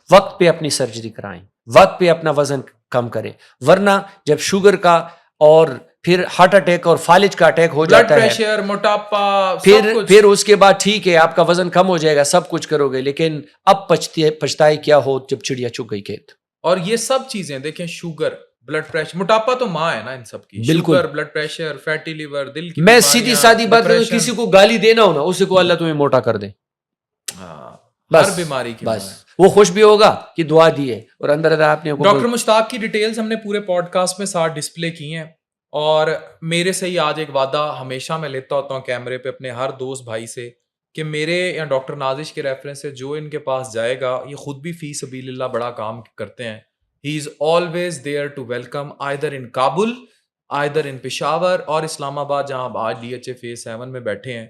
وقت پہ اپنی سرجری کرائیں, وقت پہ اپنا وزن کم کریں, ورنہ جب شوگر کا اور پھر ہارٹ اٹیک اور فالج کا اٹیک ہو جاتا ہے, بلڈ پریشر, موٹاپا, پھر اس کے بعد ٹھیک ہے آپ کا وزن کم ہو جائے گا, سب کچھ کرو گے, لیکن اب پچھتائے کیا ہو جب چڑیا چگ گئی کھیت. اور یہ سب چیزیں دیکھیں, شوگر, بلڈ پریشر, موٹاپا تو ماں ہے نا ان سب کی, sugar, blood pressure, fatty liver, دل کی, میں سیدھی سادی بات کروں, کسی کو گالی دینا ہو نا, اسے کو اللہ تمہیں موٹا کر دے, ہر بیماری کی بس وہ خوش بھی ہوگا کہ دعا دی ہے, اور اندر آپ نے. ڈاکٹر مشتاق کی ڈیٹیلز ہم نے پورے پوڈ کاسٹ میں ساتھ ڈسپلے کی ہیں, اور میرے سے ہی آج ایک وعدہ ہمیشہ میں لیتا ہوتا ہوں کیمرے پہ اپنے ہر دوست بھائی سے, کہ میرے یا ڈاکٹر نازش کے ریفرنس سے جو ان کے پاس جائے گا, یہ خود بھی فی سبیل اللہ بڑا کام کرتے ہیں. He is always there to welcome, either in Kabul, either in Peshawar اور اسلام آباد, جہاں آپ آج DHA phase 7 میں بیٹھے ہیں.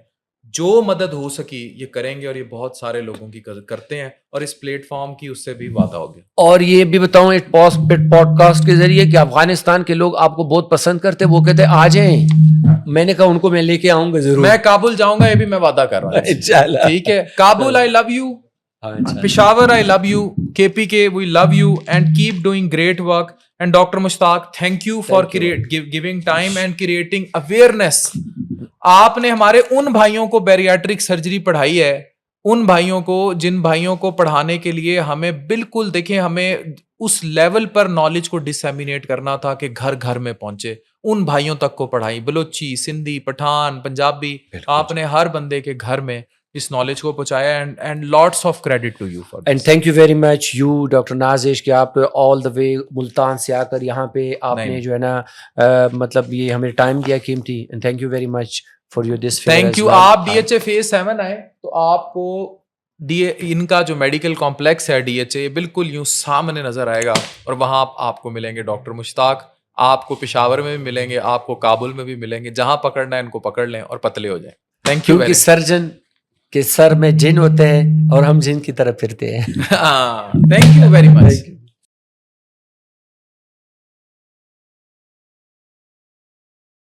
جو مدد ہو سکی یہ کریں گے اور یہ بہت سارے لوگوں کی کرتے ہیں اور اس پلیٹ فارم کی اس سے بھی وعدہ ہو گیا. اور یہ بھی بتاؤں پوڈ کاسٹ کے ذریعے کہ افغانستان کے لوگ آپ کو بہت پسند کرتے, وہ کہتے آ جائیں. میں نے کہا ان کو میں لے کے آؤں گا ضرور. میں کابل جاؤں گا, یہ بھی میں وعدہ کر رہا ہوں. ٹھیک ہے, Kabul I love you, Peshawar I love you, KPK we love you and keep doing great work. And Dr. Mushtaq, thank you for giving time and creating awareness. آپ نے ہمارے ان بھائیوں کو بیریاٹرک سرجری پڑھائی ہے, ان بھائیوں کو جن بھائیوں کو پڑھانے کے لیے ہمیں بالکل دیکھیں ہمیں اس لیول پر نالج کو ڈسیمینیٹ کرنا تھا کہ گھر گھر میں پہنچے, ان بھائیوں تک کو پڑھائی, بلوچی, سندھی, پٹھان, پنجابی, آپ نے ہر بندے کے گھر میں اس نالج کو پہنچایا. And lots of credit to you for this. And thank you very much you doctor Nazish کہ آپ آل دا وے ملتان سے آ کر یہاں پہ آپ نے جو ہے نا مطلب یہ ہمیں ٹائم دیا قیمتی. And thank you very much for your this. Thank you. آپ DHA phase 7 آئے تو آپ کو ان کا جو میڈیکل کمپلیکس ہے DHA بالکل یوں سامنے نظر آئے گا, اور وہاں آپ کو ملیں گے ڈاکٹر مشتاق. آپ کو پشاور میں بھی ملیں گے, آپ کو کابل میں بھی ملیں گے, جہاں پکڑنا ہے ان کو پکڑ لیں اور پتلے ہو جائیں. Thank you. کیونکہ سرجن کے سر میں جن ہوتے ہیں اور ہم جن کی طرف پھرتے ہیں. Thank you very much.